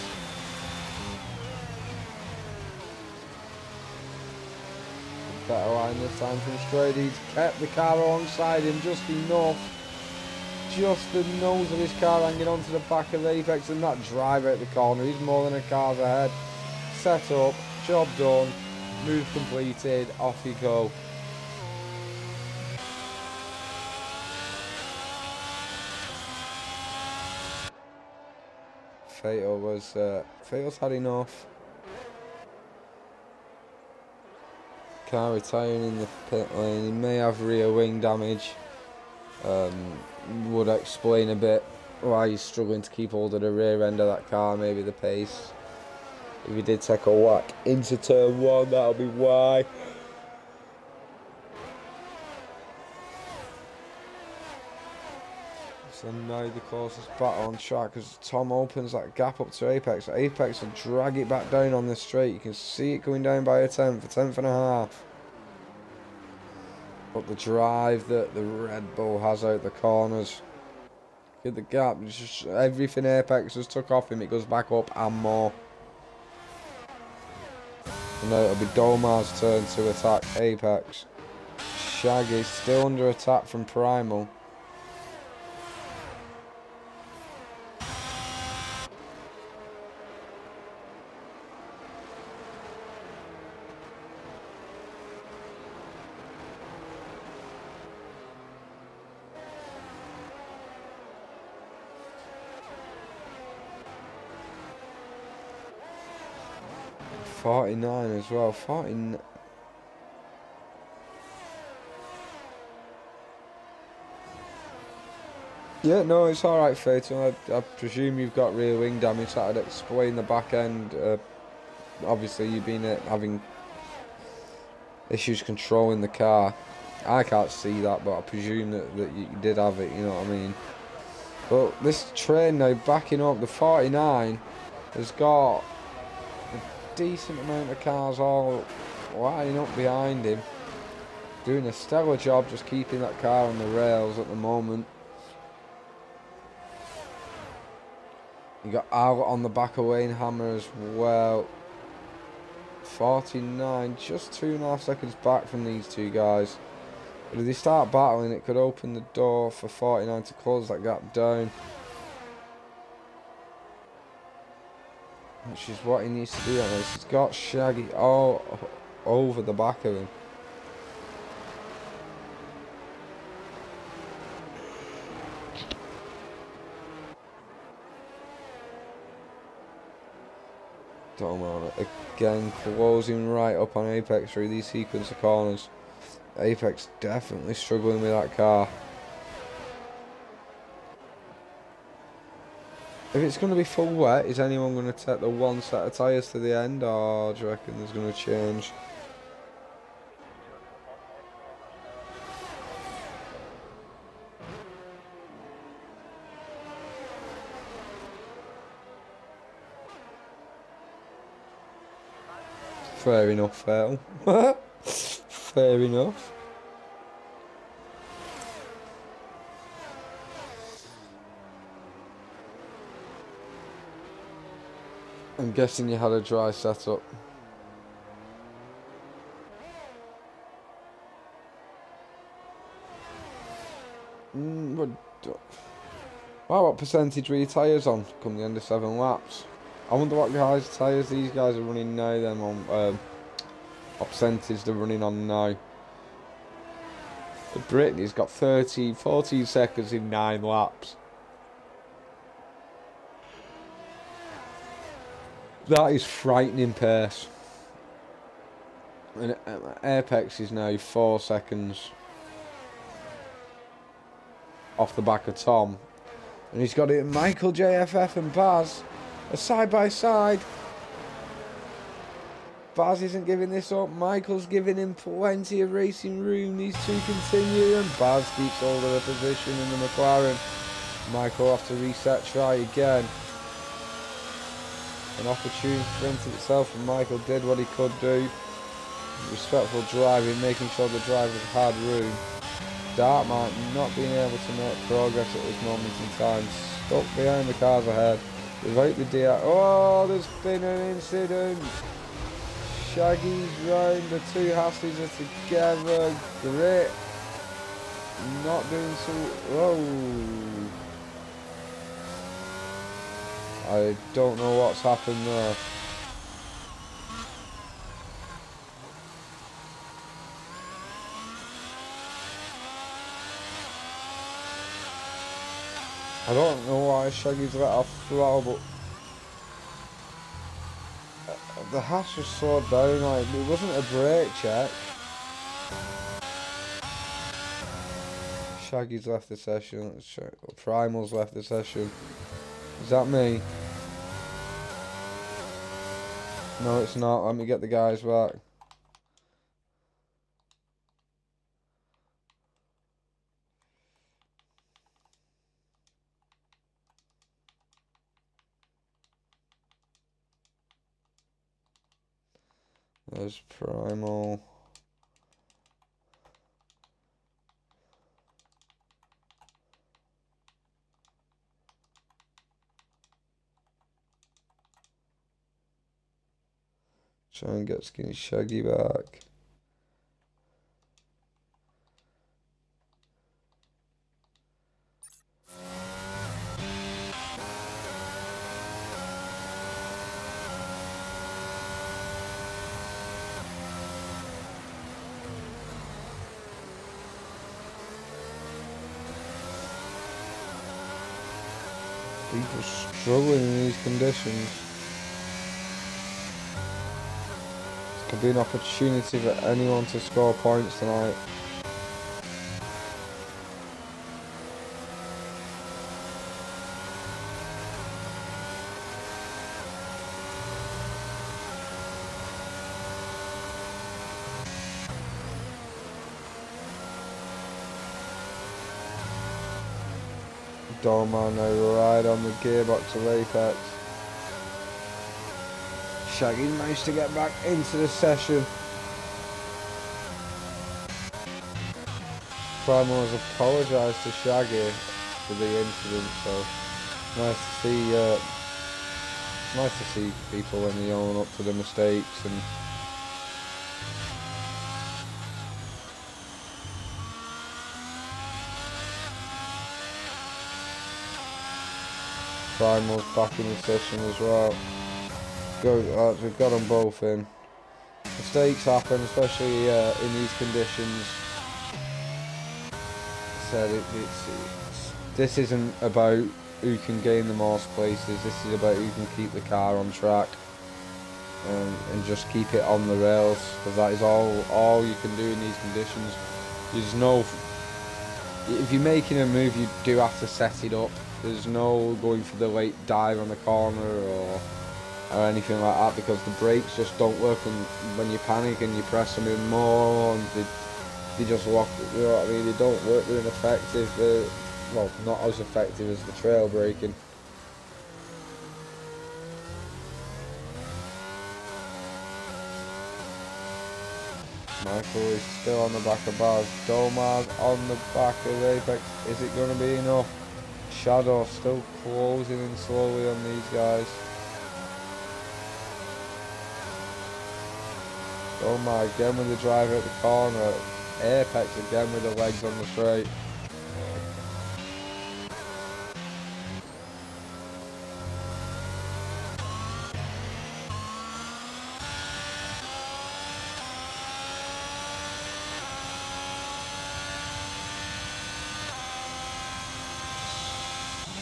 Better line this time from Strady. He's kept the car alongside him just enough. Just the nose of his car hanging onto the back of Apex, and that drive at the corner. He's more than a car ahead. Set up, job done, move completed, off you go. Fatal's had enough. Car retiring in the pit lane. He may have rear wing damage. Would explain a bit why he's struggling to keep hold of the rear end of that car. Maybe the pace. If he did take a whack into turn 1, that'll be why. So now the closest battle on track as Tom opens that gap up to Apex. Apex will drag it back down on this straight. You can see it going down by a tenth and a half. But the drive that the Red Bull has out the corners. Get the gap. Just everything Apex has took off him, it goes back up and more. And now it'll be Domar's turn to attack Apex. Shaggy still under attack from Primal. .49 as well. 49. Yeah, no, it's alright, Fatal. I presume you've got rear wing damage. That'd explain the back end. Obviously, you've been having issues controlling the car. I can't see that, but I presume that you did have it, you know what I mean? But this train now backing up, the 49 has got decent amount of cars all lining up behind him, doing a stellar job just keeping that car on the rails at the moment. You got Al on the back of Wayne Hammer as well. 49, just 2.5 seconds back from these two guys. But if they start battling, it could open the door for 49 to close that gap down. Which is what he needs to do on this. He's got Shaggy all over the back of him. Domar again closing right up on Apex through these sequence of corners. Apex definitely struggling with that car. If it's going to be full wet, is anyone going to take the one set of tyres to the end, or do you reckon there's going to change? Fair enough, Phil. Fair enough. I'm guessing you had a dry setup. What percentage were your tyres on come the end of 7 laps? I wonder what tyres these guys are running now then on, what percentage they're running on now. But Brittany's got 14 seconds in 9 laps. That is frightening pace. And Apex is now 4 seconds off the back of Tom. And he's got it. Michael, JFF and Baz are side by side. Baz isn't giving this up. Michael's giving him plenty of racing room. These two continue, and Baz keeps hold of the position in the McLaren. Michael will have to reset, try again. An opportunity presented itself, and Michael did what he could do. Respectful driving, making sure the drivers had room. Dart might not being able to make progress at this moment in time. Stuck behind the cars ahead. Without the DR. Oh, there's been an incident. Shaggy's round. The two Hasleys are together. Great. Not doing so. Oh. I don't know what's happened there. I don't know why Shaggy's let off throttle, but the hatch was slowed down, like it wasn't a brake check. Shaggy's left the session. Let's check. Primal's left the session. Is that me? No, it's not. Let me get the guys back. There's Primal. Try and get Skinny Shaggy back. People struggling in these conditions. This could be an opportunity for anyone to score points tonight. Dorman now right on the gearbox of Apex. Shaggy managed to get back into the session. Primal has apologised to Shaggy for the incident, so it's nice to see people when they own up to the mistakes and Primal's back in the session as well. We've got them both in. Mistakes happen, especially in these conditions. This isn't about who can gain the most places. This is about who can keep the car on track and just keep it on the rails. Because that is all you can do in these conditions. There's no. If you're making a move, you do have to set it up There's no going for the late dive on the corner or anything like that, because the brakes just don't work, and when you panic and you press them in more, and they just lock, you know what I mean, they don't work, they're ineffective, well, not as effective as the trail braking. Michael is still on the back of Baz. Domar's on the back of Apex. Is it going to be enough? Shadow still closing in slowly on these guys. Domar again with the driver at the corner. Apex again with the legs on the straight.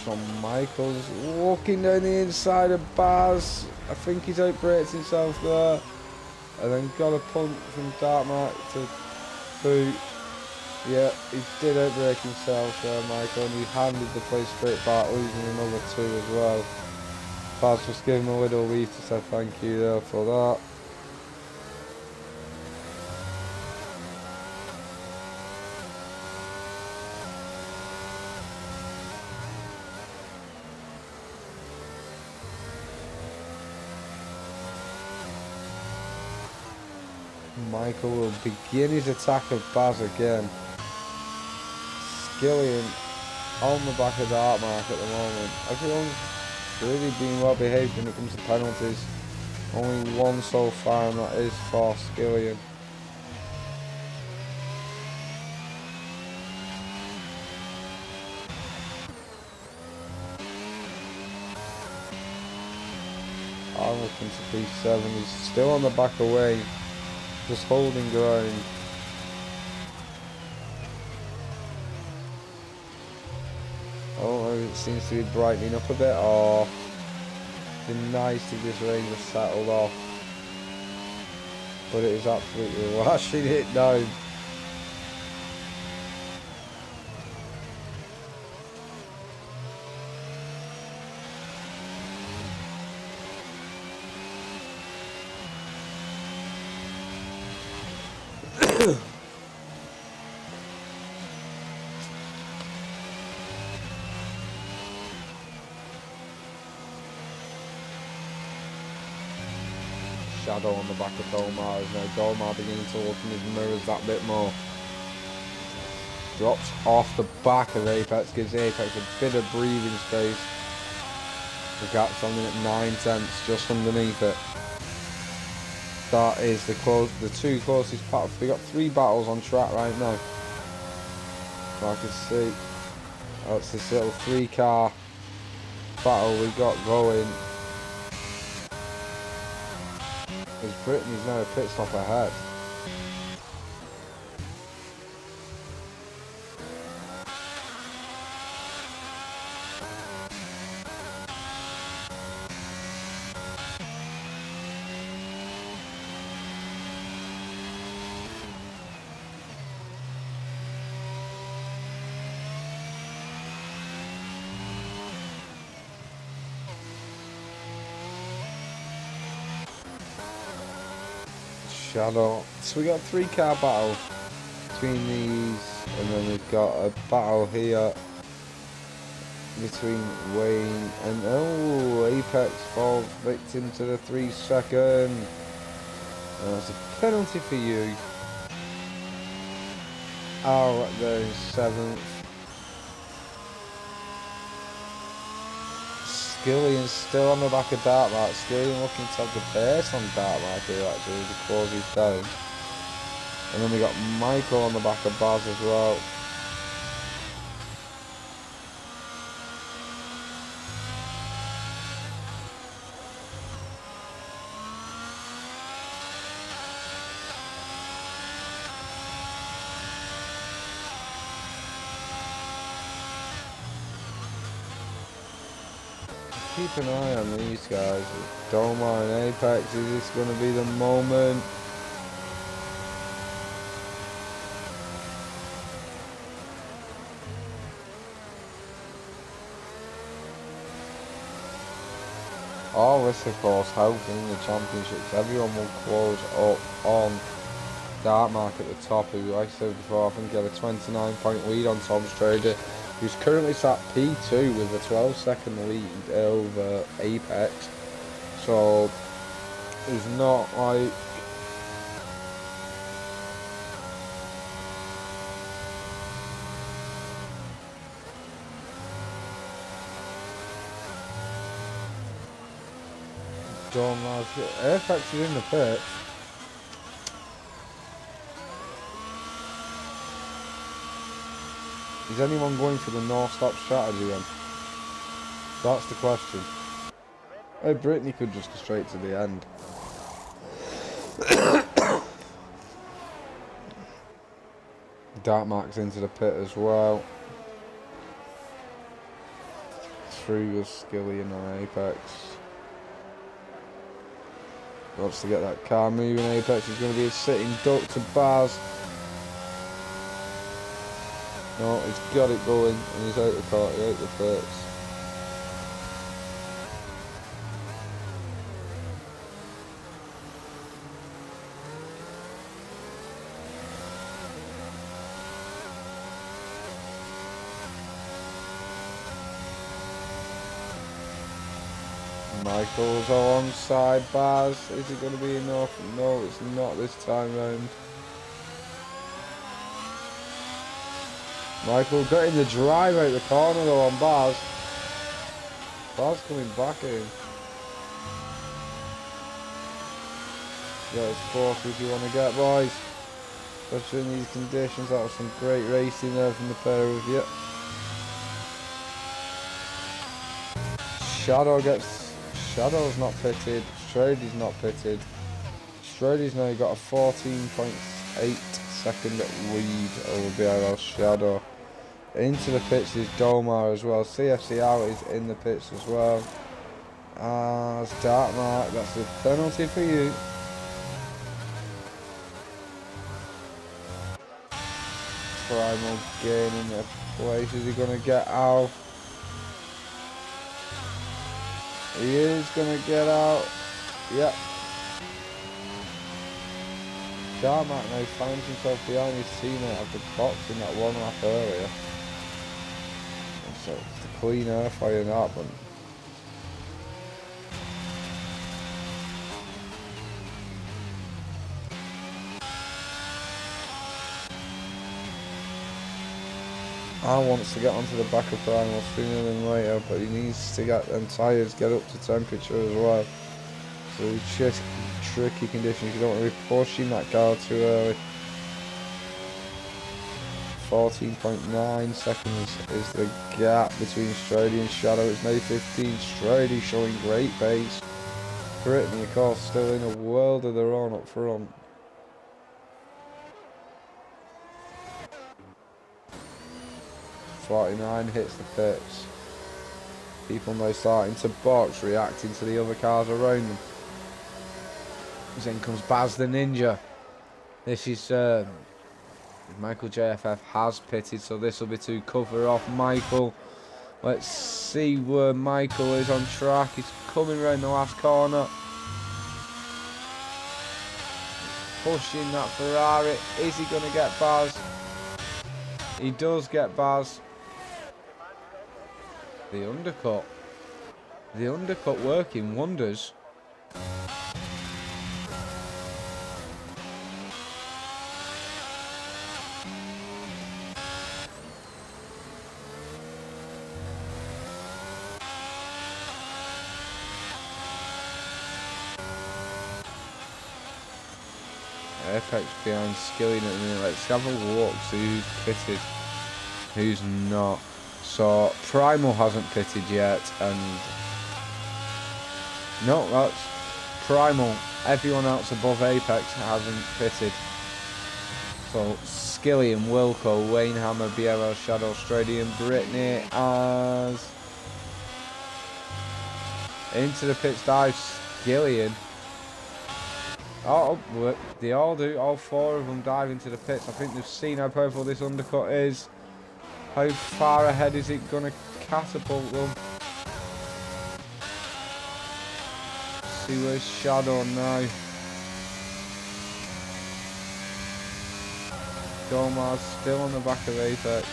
So Michael's walking down the inside of Baz. I think he's outbraked himself there. And then got a punt from Dartmark to boot. Yeah, he did outbreak himself there, Michael, and he handed the place straight back, losing another 2 as well. Baz just gave him a little leaf to say thank you there for that. Michael will begin his attack of Baz again. Skillian on the back of Dartmark at the moment. Everyone's really been well behaved when it comes to penalties. Only one so far, and that is for Skillian. I'm looking to P7. He's still on the back away, just holding ground. Oh, it seems to be brightening up a bit. Oh, it'd be nice if this rain was settled off, but it is absolutely lashing it down. Shadow on the back of Domar is now Domar beginning to look in his mirrors that bit more. Drops off the back of Apex, gives Apex a bit of breathing space. The gap's only at 9/10, just underneath it. That is the two closest battles. We got 3 battles on track right now. So I can see that's this little 3-car battle we got going. As Brittany's now a pit stop ahead. Shadow. So we got a 3-car battle between these, and then we've got a battle here between Wayne and Apex falls victim to the 3-second. And that's a penalty for you. Al there in 7th. Skillian's still on the back of Dartmark. Skillian looking to have the pace on Dartmark here actually as he closes down. And then we got Michael on the back of Baz as well. Keep an eye on these guys. Domar and Apex, is this going to be the moment? All this, of course, helping the championships. Everyone will close up on Dartmark at the top, who, like I said before, I think he had a 29-point lead on Tom Strader, who's currently sat P2 with a 12-second lead over Apex. So he's not like done. Apex is in the pits. Is anyone going for the no-stop strategy then? That's the question. Hey, Brittany could just go straight to the end. Dartmark's into the pit as well. Through with Skillian on Apex. Wants to get that car moving. Apex is going to be a sitting duck to Baz. No, he's got it going and he's out the car, he's out the pits. Michael's alongside Baz. Is it going to be enough? No, it's not this time round. Michael getting the drive out the corner though on Baz. Baz coming back in. Get as close as you want to get, boys. Especially in these conditions. That was some great racing there from the pair of you. Shadow's not pitted. Strady's not pitted. Strady's now got a 14.8 second lead over BRL Shadow. Into the pits is Domar as well. CFC out is in the pits as well. As Dartmark, that's a penalty for you. Primal gaining a place. Is he going to get out? He is going to get out. Yep. Dartmark now finds himself behind his teammate after boxing that one lap earlier. So it's a clean air fire in that one. I wants to get onto the back of Primal sooner than later, but he needs to get them tyres, get up to temperature as well. So it's just tricky conditions. You don't want to be pushing that car too early. 14.9 seconds is the gap between Strady and Shadow. It's now 15. Strady showing great pace. Brittany, of course, still in a world of their own up front. .49 hits the pits. People now starting to box, reacting to the other cars around them. Then comes Baz the Ninja. This is Michael JFF has pitted, so this will be to cover off Michael. Let's see where Michael is on track. He's coming around the last corner. Pushing that Ferrari. Is he going to get Baz? He does get Baz. The undercut. The undercut working wonders. Apex behind Skilling at the minute. Let's have a look, see who's pitted, who's not. So Primal hasn't pitted yet, and no, that's Primal. Everyone else above Apex hasn't pitted. So Skillian, Wilco, Wayne Hammer, BRL Shadow, Strady and Brittany as into the pits dives Skillian. Oh, they all do. All four of them dive into the pits. I think they've seen how powerful this undercut is. How far ahead is it going to catapult them? see where's Shadow now. Domar's still on the back of Apex.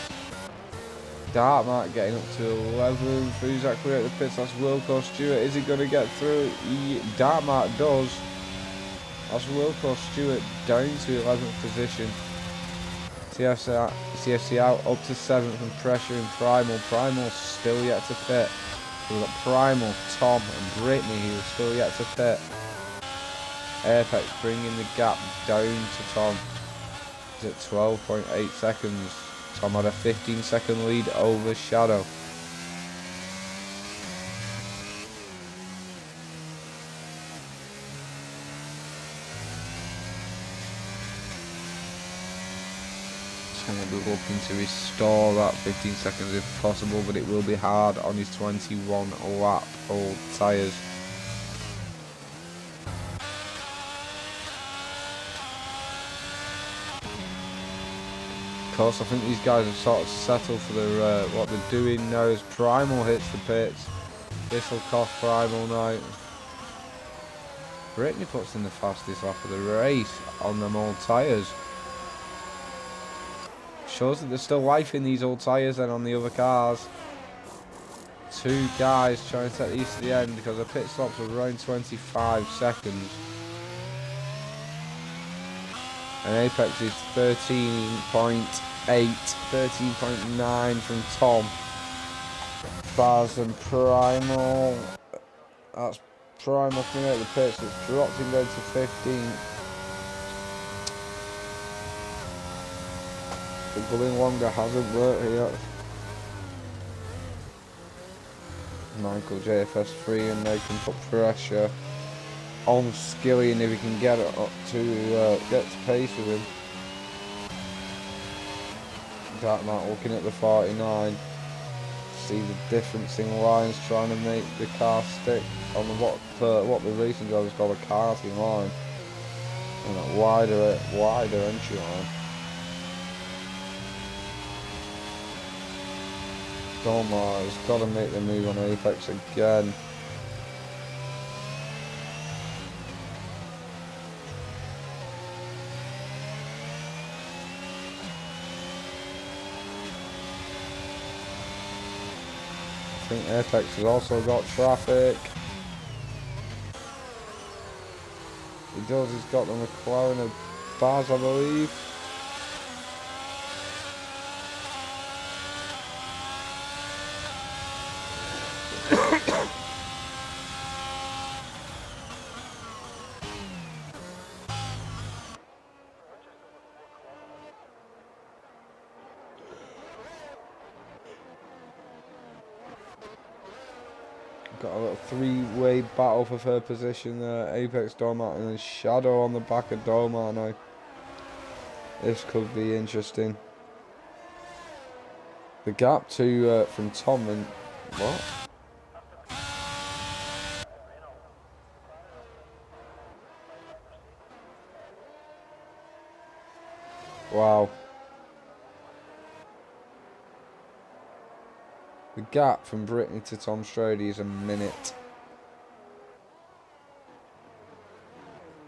Dartmark getting up to 11th. Who's actually at the pits? That's Wilco Stewart. Is he going to get through? Dartmark does. That's Wilco Stewart down to 11th position. CFC out up to 7th and pressuring Primal. Primal's still yet to pit. We've got Primal, Tom and Brittany who are still yet to pit. Apex bringing the gap down to Tom. He's at 12.8 seconds. Tom had a 15-second lead over Shadow. Tom will be looking to restore that 15 seconds if possible, but it will be hard on his 21 lap old tyres. Of course, I think these guys have sort of settled for their, what they're doing now as Primal hits the pits. This will cost Primal now. Brittany puts in the fastest lap of the race on them old tyres. Shows that there's still life in these old tyres and on the other cars. Two guys trying to take these to the end because the pit stops are around 25 seconds. And Apex is 13.8, 13.9 from Tom. Baz and Primal. That's Primal coming out of the pits. It's dropped him down to 15. The going longer hasn't worked yet. Michael JFS3 and they can put pressure on Skillian if he can get it up to get to pace with him. Dartmark looking at the 49. See the difference in lines, trying to make the car stick on what the racing drivers call a karting line, and a wider entry line. Domar has got to make the move on Apex again. I think Apex has also got traffic. He does, he's got the McLaren of Baz, I believe. Got a little three-way battle for third position there. Apex, Domar, and then Shadow on the back of Domar now. This could be interesting. The gap to from Tom and what? Wow. The gap from Brittany to Tom Strode is a minute.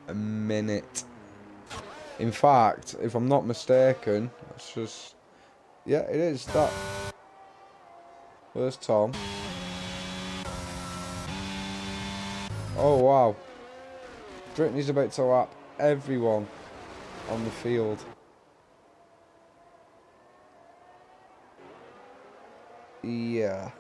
A minute. In fact, if I'm not mistaken, it's just... Yeah, it is that. Where's Tom? Oh, wow. Brittany's about to lap everyone on the field. Yeah.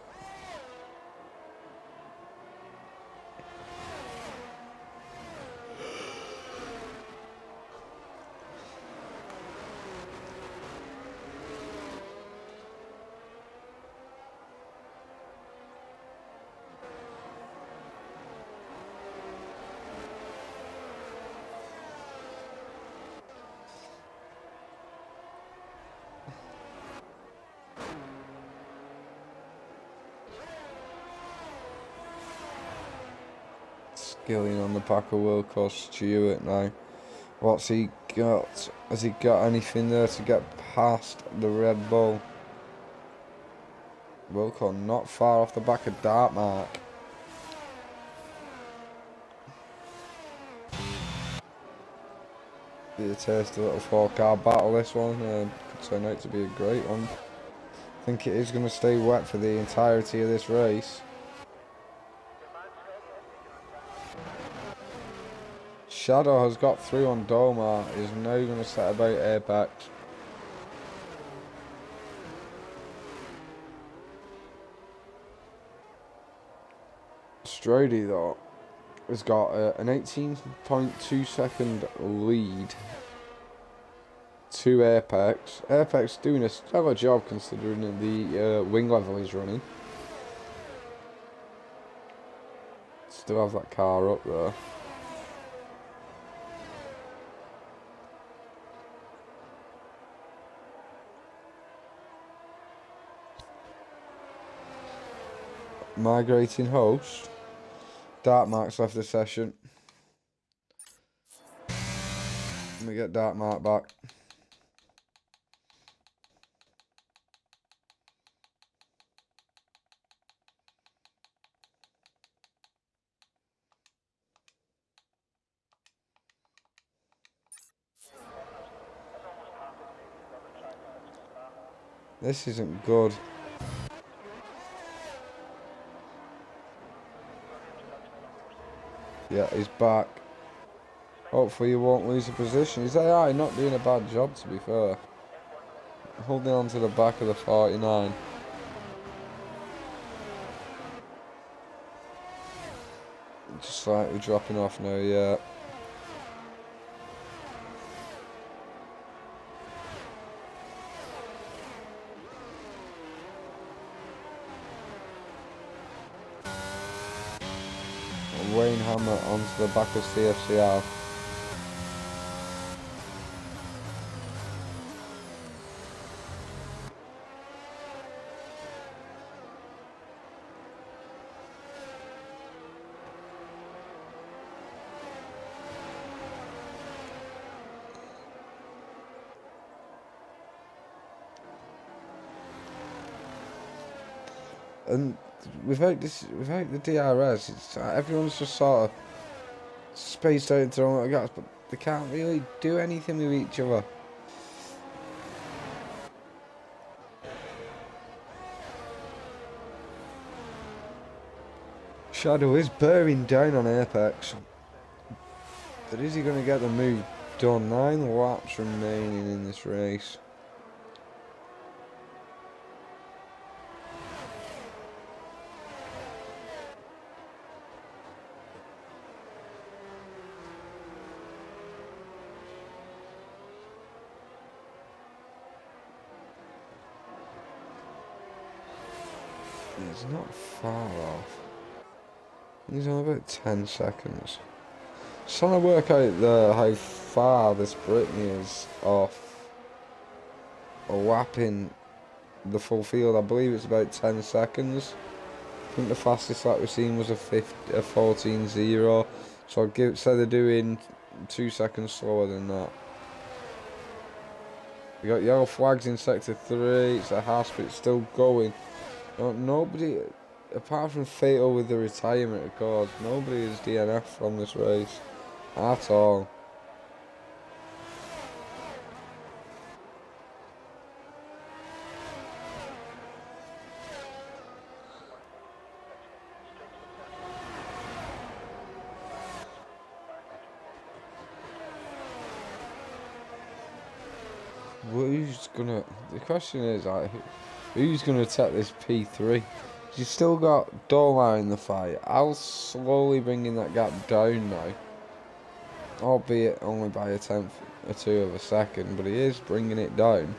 Skillian on the back of Wilco Stewart now. What's he got? Has he got anything there to get past the Red Bull? Wilco not far off the back of Dartmark. be a tasty little 4-car battle, this one. Could turn out to be a great one. I think it is going to stay wet for the entirety of this race. Shadow has got through on Domar, is now going to set about Apex. Strody though has got an 18.2 second lead to Apex. Apex doing a stellar job considering the wing level he's running. Still have that car up there. Migrating host. Dark Mark's left the session. Let me get Dark Mark back. This isn't good. Yeah, he's back. Hopefully he won't lose a position. He's not doing a bad job, to be fair. Holding on to the back of the 49. Just slightly dropping off now, yeah. Wayne Hammer onto the back of CFCR. And without the DRS, everyone's just sort of spaced out and throwing at gaps, but they can't really do anything with each other. Shadow is bearing down on Apex. But is he going to get the move done? 9 laps remaining in this race. He's not far off. He's on about 10 seconds. Just trying to work out how far this Brittany is off lapping the full field. I believe it's about 10 seconds. I think the fastest lap we've seen was a 14.0. So I'd say they're doing 2 seconds slower than that. We got yellow flags in sector 3. It's a Haas, but it's still going. Nobody, apart from Fatal with the retirement of course, nobody is DNF from this race at all. The question is, like, who's gonna take this P3? You've still got Dollar in the fight. I'll slowly bringing that gap down now, albeit only by a tenth or two of a second, but he is bringing it down.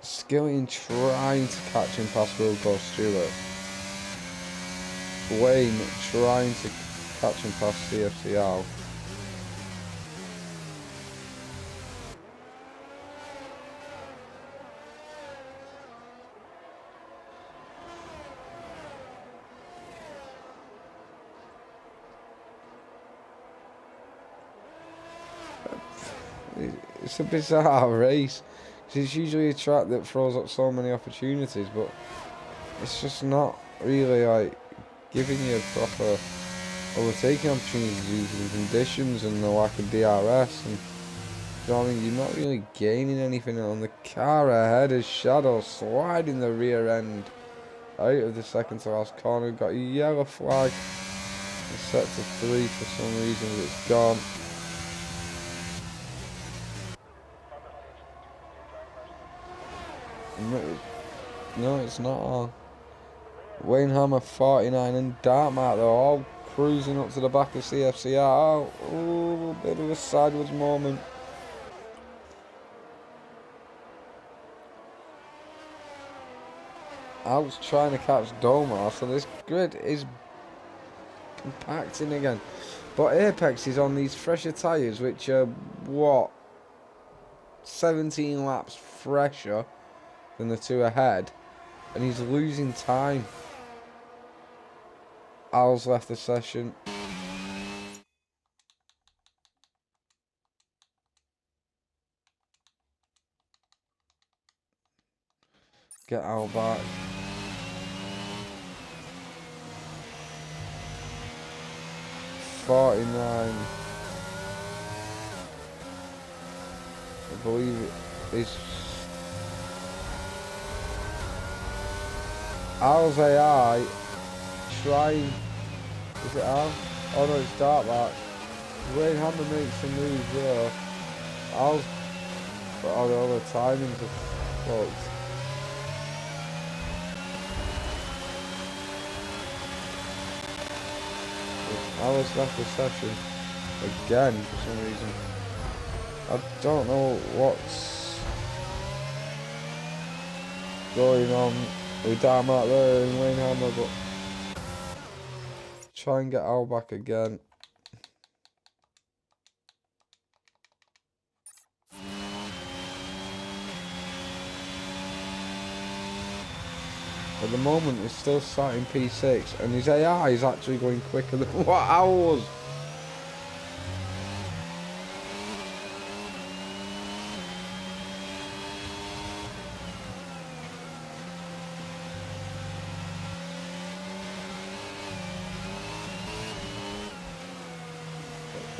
Skilling trying to catch him past Wilco Stewart. Wayne trying to catch him past CFCR. It's a bizarre race. It's usually a track that throws up so many opportunities, but it's just not really like giving you a proper overtaking opportunities due to the conditions and the lack of DRS. And you know what I mean, you're not really gaining anything on the car ahead. As Shadow sliding the rear end out of the second to last corner. Got a yellow flag. It's set to 3 for some reason, but it's gone. No, it's not all. Wayne Hammer 49 and Dartmouth, they're all cruising up to the back of CFCR. Oh, a bit of a sideways moment. Al's trying to catch Domar, so this grid is compacting again. But Apex is on these fresher tyres, which are, what, 17 laps fresher than the two ahead, and he's losing time. Al's left the session. Get Al back. .49. I believe it is Al's AI trying. Is it Al? Oh no, it's Dartback. Wayne Hammer makes a move there. Al's. Oh, all the timings are fucked. Alice left the session again for some reason. I don't know what's going on with Dartmouth there and Wayne Hammer, but try and get Al back again. At the moment, he's still sat in P6, and his AI is actually going quicker than what Al was.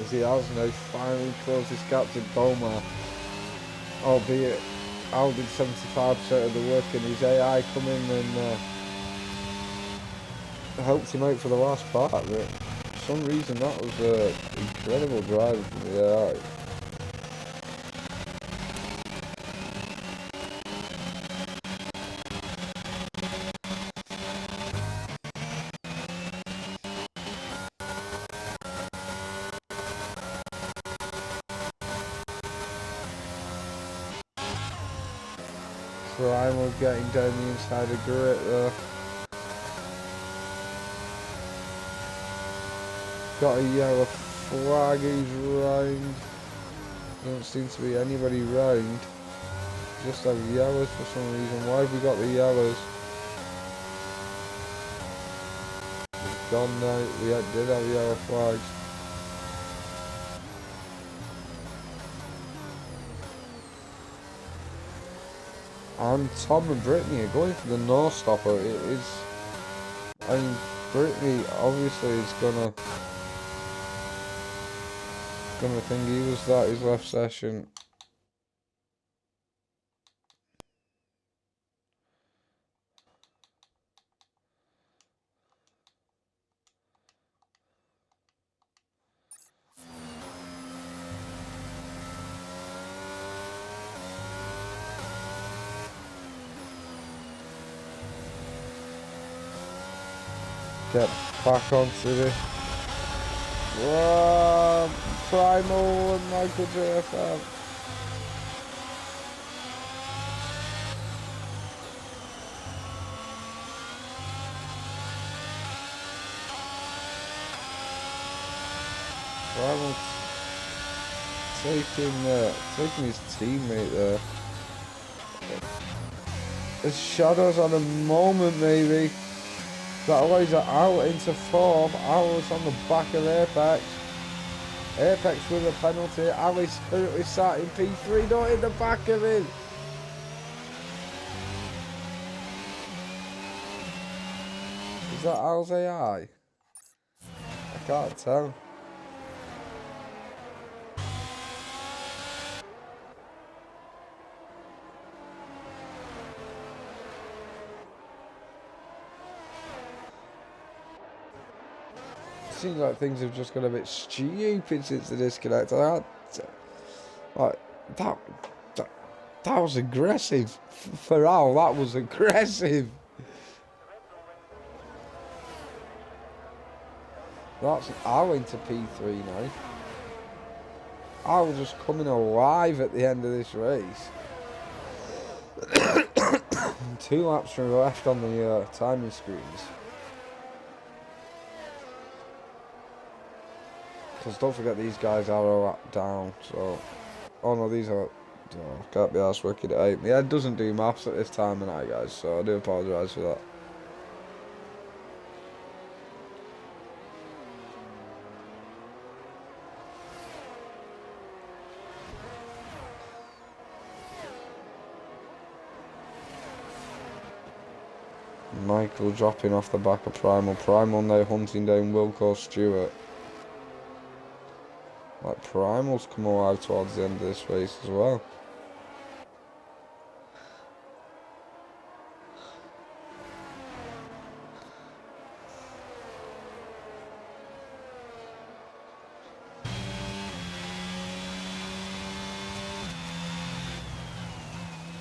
As he has now finally closed his gap to Bomar, albeit Al did 75% of the work, and his AI come in and helped him out for the last part. But for some reason, that was an incredible drive from the AI. Primal getting down the inside of Grit there. Got a yellow flag, who's round. Doesn't seem to be anybody round. Just have yellows for some reason. Why have we got the yellows? It's gone now. We did have yellow flags. And Tom and Brittany are going for the no stopper. It is. I mean, Brittany obviously is gonna think he was that his left session. Get back onto this. Whoa, Primal and Michael JFM. Primal taking his teammate there. There's shadows on a moment maybe. That allows it out into fourth. Alice on the back of Apex. Apex with a penalty. Alice currently sat in P3. Not in the back of him. Is that Al's AI? I Can't tell. Seems like things have just got a bit stupid since the disconnect. Like that was aggressive. For Al, that was aggressive. That's Al into P3 now. Al just coming alive at the end of this race. 2 laps from the left on the timing screens. Because don't forget these guys are a lap down, so... Oh no, these are... Oh, can't be arsed working it out. My head doesn't do maths at this time of night, guys, so I do apologise for that. Michael dropping off the back of Primal. Primal now hunting down Wilco Stewart. Like, Primal's come alive towards the end of this race as well.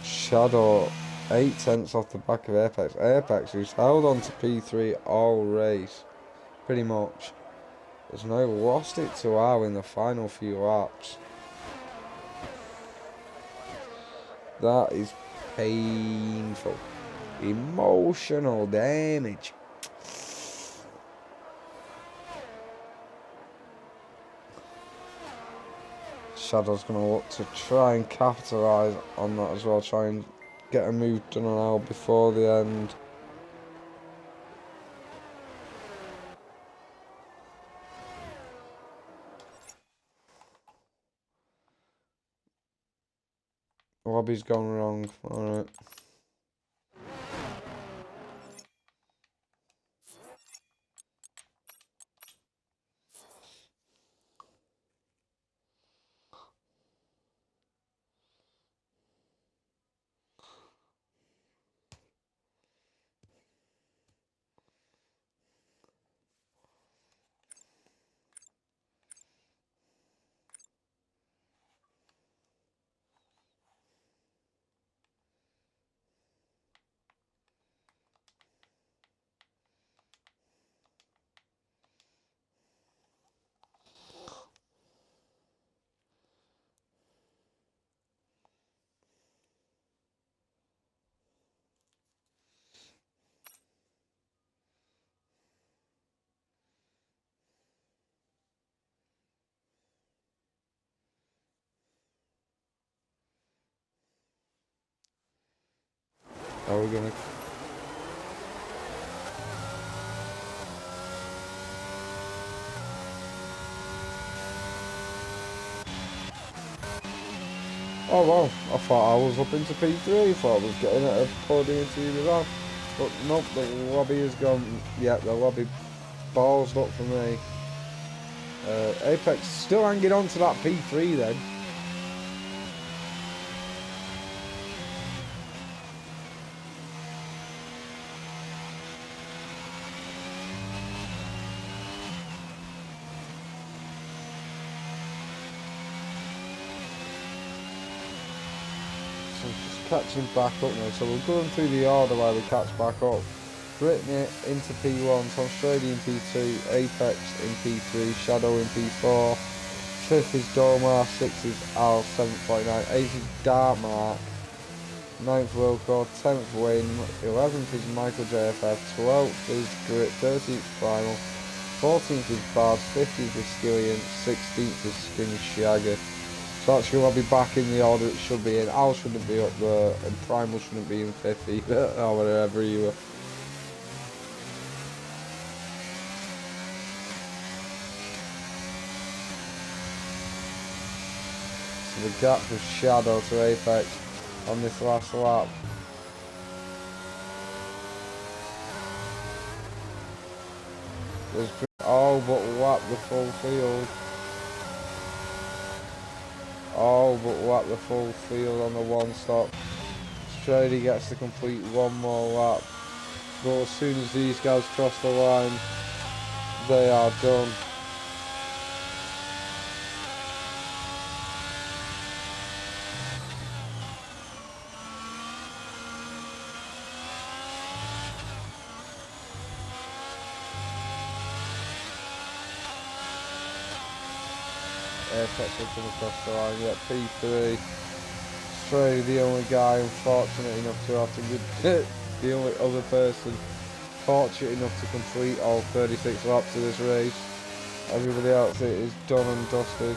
Shadow 8 tenths off the back of Apex. Apex, who's held on to P3 all race, pretty much, has now lost it to Al in the final few laps. That is painful. Emotional damage. Shadow's going to look to try and capitalise on that as well. Try and get a move done on Al before the end. Lobby's gone wrong. Alright. Are we gonna... Oh well, I thought I was up into P3, I thought I was getting at a podium team with that. But nope, the lobby has gone, yeah, the lobby balls up for me. Apex still hanging on to that P3 then. Catching back up now, so we're going through the order while we catch back up. Brittany into P1, Tom Strady in P2, Apex in P3, Shadow in P4, 5th is Domar, 6th is Al, 7th 49, 8th is Dartmark, 9th Wilco, 10th Wayne, 11th is Michael JFF, 12th is Grit, 13th Primal, 14th is Bard, 15th is Skillian, 16th is Skin Shagger. So actually I'll be back in the order it should be in. Al shouldn't be up there, and Primal shouldn't be in 5th either, or whatever you were. So the gap of Shadow to Apex on this last lap. Oh, but lap the full field. Oh, but lap the full field on the one stop. Strady gets to complete one more lap. But as soon as these guys cross the line, they are done. Apex will come across the line. Yeah, P3. Strady, the only guy unfortunate enough to have to be the only other person fortunate enough to complete all 36 laps of this race. Everybody else is done and dusted.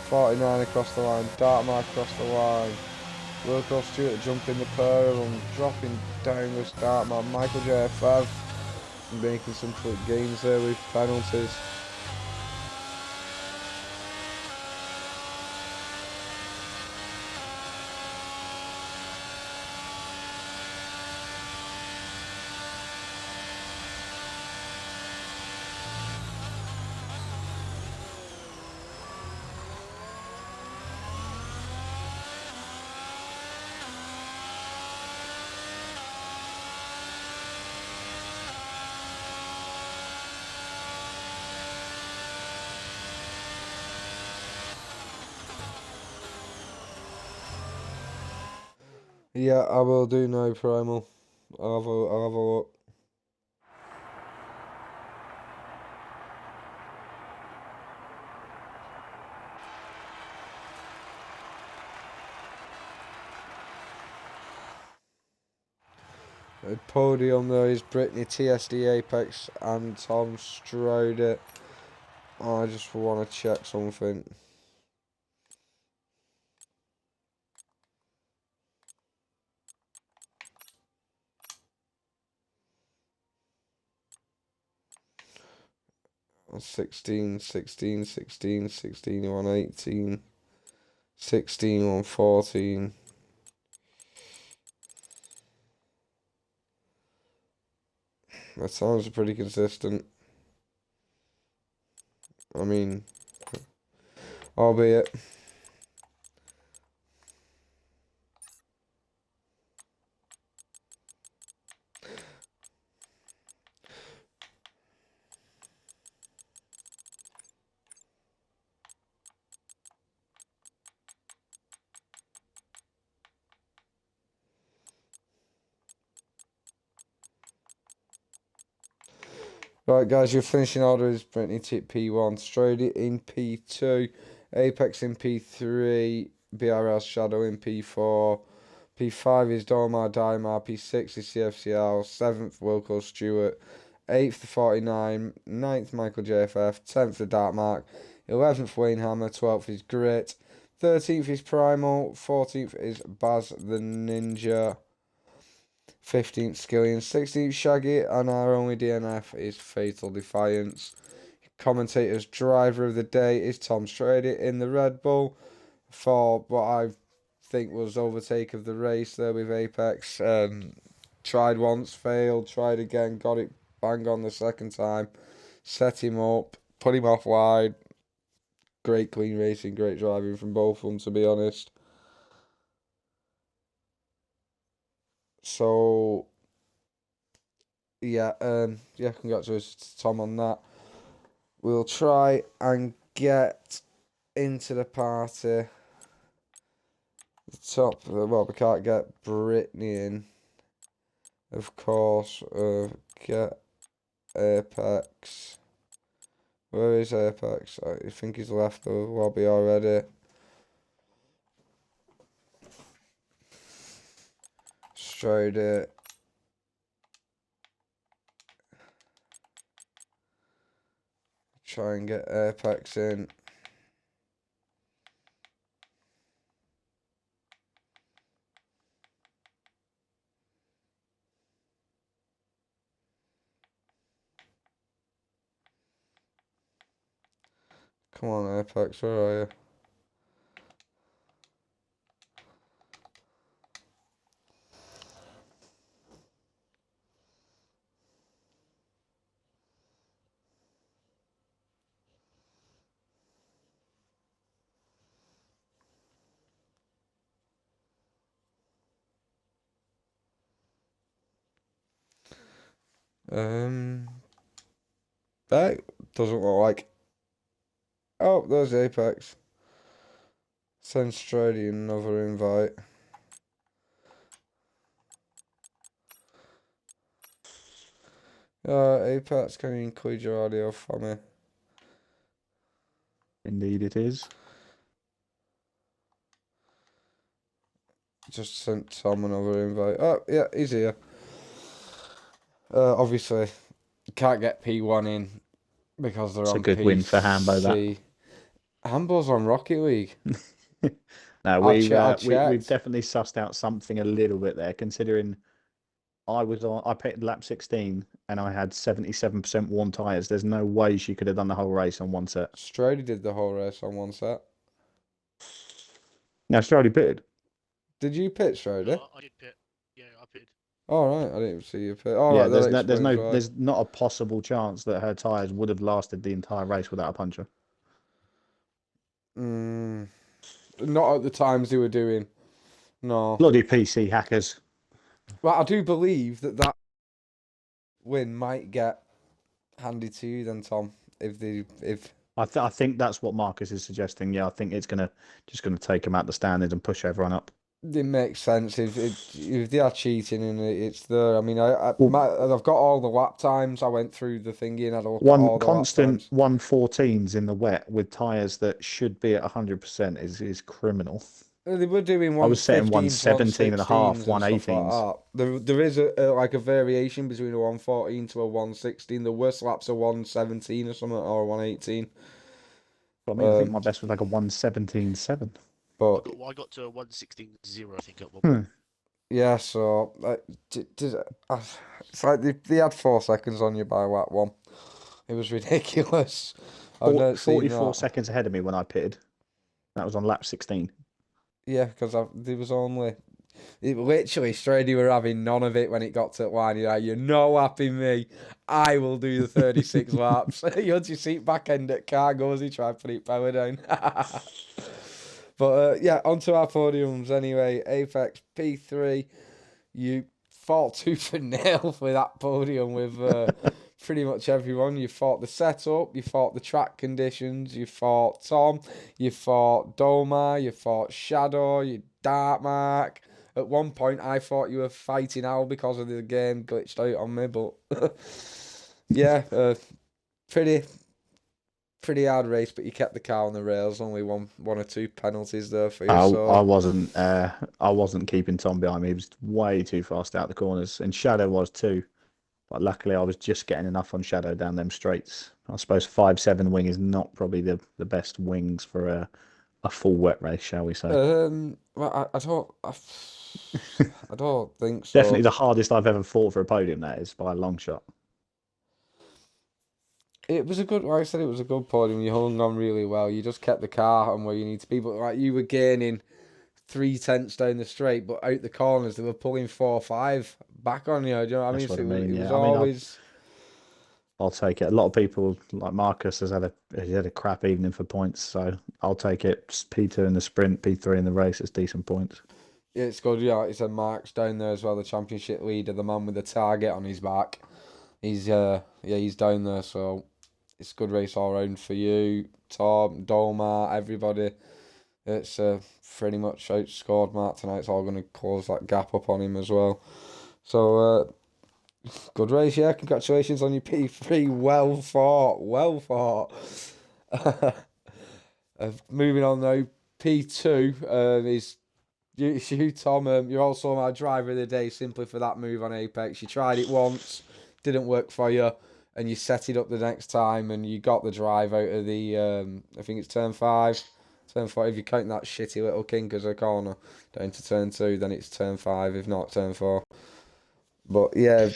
49 across the line, Dartmark across the line. Wilco Stewart jumping the pair of them, dropping down with Dartmark. Michael JFF making some quick gains there with penalties. Yeah, I will do now, Primal. I'll have a look. The podium there is Brittany, TSD Apex and Tom Strode. I just want to check something. Sixteen, 16, 16, 16, 1, 18, 16, 1, 14. That sounds pretty consistent. I mean, albeit. Right, guys, your finishing order is Brittany P1, Strode in P2, Apex in P3, BRL Shadow in P4, P5 is Dormar Daimar, P6 is CFCL, 7th Wilco Stewart, 8th the 49, 9th Michael JFF, 10th the Dartmark, 11th Wayne Hammer, 12th is Grit, 13th is Primal, 14th is Baz the Ninja, 15th Skillion, 16th Shaggy, and our only DNF is Fatal Defiance. Commentator's driver of the day is Tom Strade in the Red Bull for what I think was overtake of the race there with Apex. Tried once, failed, tried again, got it bang on the second time, set him up, put him off wide. Great clean racing, great driving from both of them, to be honest. So yeah, congratulations to Tom on that. We'll try and get into the party. The top, well, we can't get Brittany in, of course. Get Apex. Where is Apex? I think he's left the lobby already. Straight it. Try and get Apex in. Come on, Apex, where are you? That doesn't look like. Oh, there's Apex. Send Strady another invite. Apex, can you include your audio for me? Indeed it is. Just sent Tom another invite. Oh, yeah, he's here. Obviously, you can't get P1 in because they're It's a on good PC. win for Hambo, that. Hambo's on Rocket League. No, I'll we've checked. definitely sussed out something a little bit there, considering I picked lap 16 and I had 77% worn tyres. There's no way she could have done the whole race on one set. Strady did the whole race on one set. Now, she already pitted. Did you pit, Strady? No, I did pit. Yeah, I pitted. All right, I didn't see you pit. All Yeah, right, there's not a possible chance that her tyres would have lasted the entire race without a puncture. Not at the times they were doing. No. Bloody PC hackers. Well, I do believe that win might get handed to you then, Tom. If I think that's what Marcus is suggesting. Yeah, I think it's just gonna take them out the standings and push everyone up. it makes sense if they are cheating and it's there. I mean, I've got all the lap times. I went through the thingy and had a look at all the constant lap times. 114s in the wet with tyres that should be at 100% is criminal. They were doing I was setting 115s, 117 and a half, 116s. Like there is like a variation between a 114 to a 116. The worst laps are 117 or something, or 118. I mean, I think my best was like a 117.7. But I got to a 116.0, I think, at one point. yeah, so it's like they had 4 seconds on you by lap 1. It was ridiculous. 44 seconds ahead of me when I pitted. That was on lap 16. Yeah, because there was only... It literally, Strady were having none of it when it got to the line. You're no happy me. I will do the 36 laps. You had your seat back end at cargo as he tried to put it power down. But yeah, onto our podiums anyway. Apex P3, you fought tooth and nail for that podium with pretty much everyone. You fought the setup, you fought the track conditions, you fought Tom, you fought Doma, you fought Shadow, you Dartmark. At one point, I thought you were fighting Al because of the game glitched out on me, but yeah, pretty hard race, but you kept the car on the rails. Only one or two penalties there for you. I wasn't keeping Tom behind me. He was way too fast out the corners, and Shadow was too. But luckily, I was just getting enough on Shadow down them straights. I suppose 5.7 wing is not probably the best wings for a full wet race, shall we say? Well, I don't think so. Definitely the hardest I've ever fought for a podium. That is by a long shot. It was a good, like I said, it was a good podium. You hung on really well. You just kept the car on where you need to be. But like you were gaining 3/10 down the straight, but out the corners they were pulling 4-5 back on you. Do you know what I mean? That's So what I mean, it was yeah. I mean, always. I'll take it. A lot of people like Marcus has had a crap evening for points, so I'll take it. P2 in the sprint, P3 in the race. It's decent points. Yeah, it's good. Yeah, it's a Mark's down there as well. The championship leader, the man with the target on his back. He's he's down there. So it's a good race all round for you, Tom, Dolmar, everybody. It's pretty much outscored Mark tonight. It's all going to close that gap up on him as well. So good race, yeah. Congratulations on your P3. Well fought, well fought. Moving on now, P2 is you, Tom. You're also my driver of the day simply for that move on Apex. You tried it once, didn't work for you, and you set it up the next time, and you got the drive out of the I think it's turn 5. Turn 5, if you're counting that shitty little kink as a corner down to turn 2, then it's turn 5, if not turn 4. But yeah,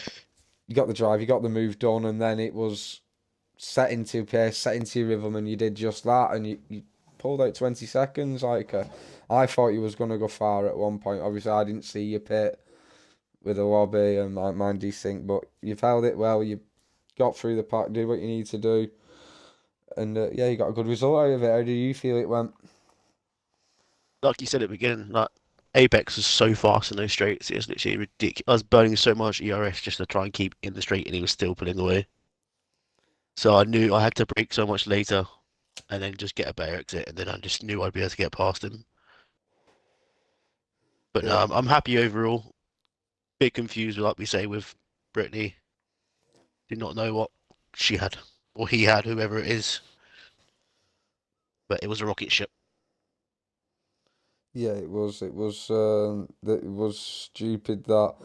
you got the drive, you got the move done, and then it was set into pace, set into your rhythm, and you did just that, and you pulled out 20 seconds. I thought you was going to go far at one point. Obviously, I didn't see you pit with a lobby and mine desync, but you've held it well. You got through the pack, did what you need to do. And yeah, you got a good result out of it. How do you feel it went? Like you said at the beginning, like Apex was so fast in those straights. It was literally ridiculous. I was burning so much ERS just to try and keep in the straight, and he was still pulling away. So I knew I had to brake so much later, and then just get a better exit, and then I just knew I'd be able to get past him. But no, Yeah. I'm happy overall. Bit confused, like we say, with Brittany. Did not know what she had or he had, whoever it is. But it was a rocket ship. Yeah, it was. It was stupid that.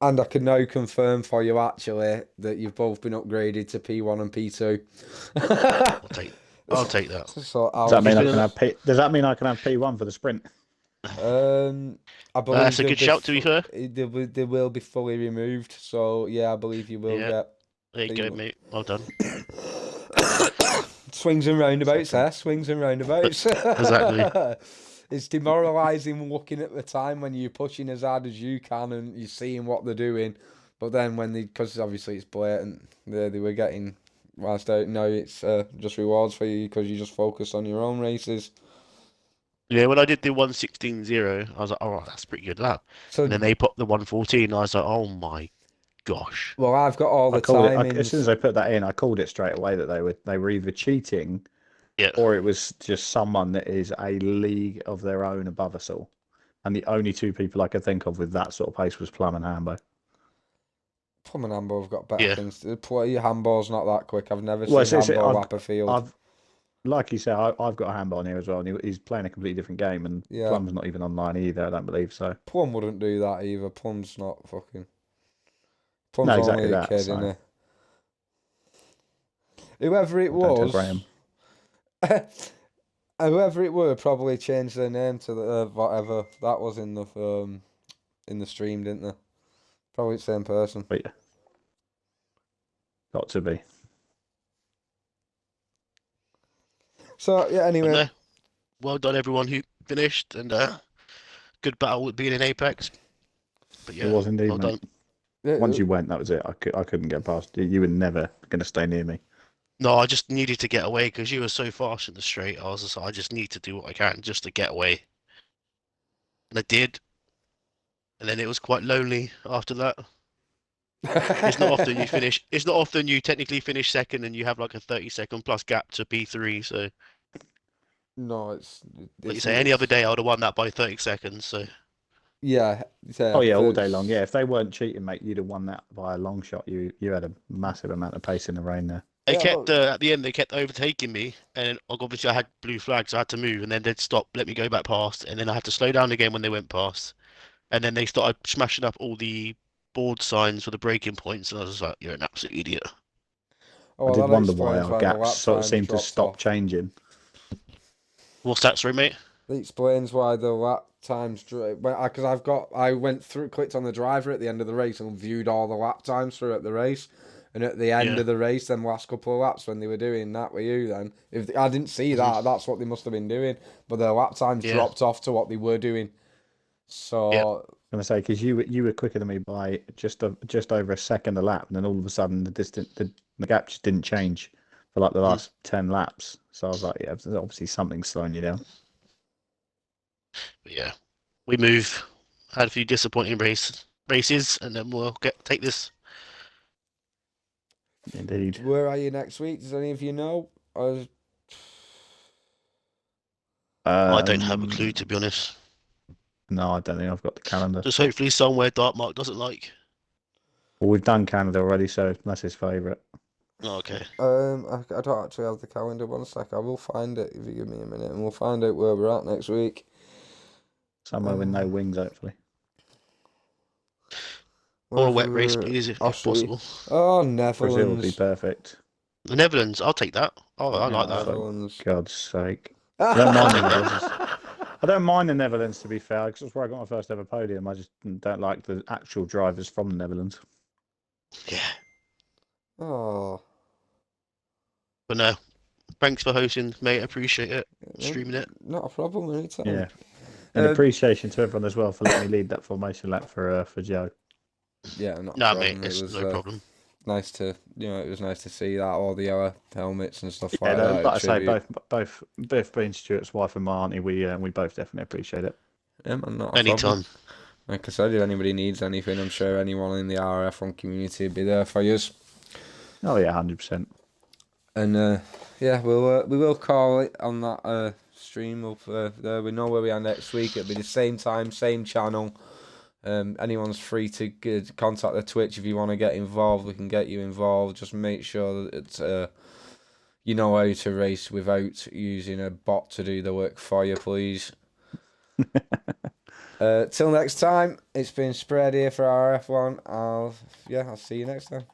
And I can now confirm for you actually that you've both been upgraded to P1 and P2. I'll take that. So Does that mean I been can a- have Does that mean I can have P1 for the sprint? I believe That's a they'll good be shout, to be fair. they will be fully removed. So yeah, I believe you will Yeah. get There you go, P1. mate. Well done. Swings and roundabouts, Second. Swings and roundabouts. Exactly. It's demoralising looking at the time when you're pushing as hard as you can and you're seeing what they're doing. But then because obviously it's blatant, they were getting, whilst out now it's just rewards for you because you just focus on your own races. Yeah, when I did the 116.0, I was like, oh, that's pretty good lap. So, And then they popped the 114, and I was like, oh my gosh. well, I've got all I the called it as soon timings. as I put that in. I called it straight away that they were either cheating Yeah. or it was just someone that is a league of their own above us all. And the only two people I could think of with that sort of pace was Plum and Hambo. Plum and Hambo have got better Yeah. things. Handball's not that quick. I've never Well, seen it's- handball I've- lap a field. Like you said, I've got a Hambo on here as well, and he's playing a completely different game, and Yeah. Plum's not even online either, I don't believe so. Plum wouldn't do that either. Plum's not fucking. Plum's No, exactly only a that, kid, so. innit? Whoever it Don't tell was, Graham. whoever it were, probably changed their name to the whatever that was in the stream, didn't they? Probably the same person. But yeah. Got to be. So yeah, But anyway, no, well done, everyone who finished, and good battle with being in Apex. But yeah, It was indeed, well mate. done. Once you went, that was it. I couldn't get past you. You were never going to stay near me. No, I just needed to get away because you were so fast in the straight. I was just, I just need to do what I can just to get away. And I did. And then it was quite lonely after that. It's not often you finish. It's not often you technically finish second and you have like a 30-second plus gap to P3. So, No, it's like you say, any other day I would have won that by 30 seconds. So, yeah. Oh yeah, all day long. Yeah, if they weren't cheating, mate, you'd have won that by a long shot. You had a massive amount of pace in the rain there. they Yeah, kept at the end. They kept overtaking me, and obviously I had blue flags. So I had to move, and then they'd stop, let me go back past, and then I had to slow down again when they went past, and then they started smashing up all the board signs for the braking points, and I was just like, "You're an absolute idiot." Oh, I did that wonder why explains our the gaps lap sort of times seemed to dropped stop off. changing. What's that, sorry, mate? It explains why the lap times because I went through, clicked on the driver at the end of the race and viewed all the lap times throughout the race, and at the end Yeah. of the race, then last couple of laps when they were doing that with you, then if I didn't see that, that's what they must have been doing. But their lap times Yeah. dropped off to what they were doing. So Yeah. I'm gonna say because you were quicker than me by just over a second a lap, and then all of a sudden the gap just didn't change for like the last 10 laps. So I was like, yeah, there's obviously something slowing you down. But yeah, we move. Had a few disappointing races, and then we'll take this. Indeed. where are you next week? Does any of you know? I don't have a clue, to be honest. No, I don't think I've got the calendar. Just hopefully somewhere Dark Mark doesn't like. Well, we've done Canada already, so that's his favourite. Oh, okay. I don't actually have the calendar. 1 sec, I will find it if you give me a minute, and we'll find out where we're at next week. Somewhere with no wings, hopefully. Or a wet race, please, if Austria. possible. Oh, Brazil would be Netherlands. perfect. The Netherlands, I'll take that. Oh, I like that. Netherlands. God's sake. I don't mind the Netherlands. I don't mind the Netherlands, to be fair, because that's where I got my first ever podium. I just don't like the actual drivers from the Netherlands. Yeah. Oh. But no, thanks for hosting, mate. Appreciate it. Streaming it. Not a problem anytime. Yeah. And appreciation to everyone as well for letting me lead that formation lap for Joe. Yeah, not a No, problem. mate, it's It was no problem. nice to, it was nice to see that, all the other helmets and stuff Yeah, like no, that. like I say, tribute. both being Stuart's wife and my auntie, we both definitely appreciate it. Yeah, man, not a problem. Anytime. Like I said, if anybody needs anything, I'm sure anyone in the RRF1 community will be there for you. Oh yeah, 100%. And yeah, we will call it on that stream up there. We know where we are next week. It'll be the same time, same channel. Anyone's free to contact the Twitch if you want to get involved. We can get you involved. Just make sure that it's, you know how to race without using a bot to do the work for you, please. Till next time, it's been Spread here for RF1. I'll see you next time.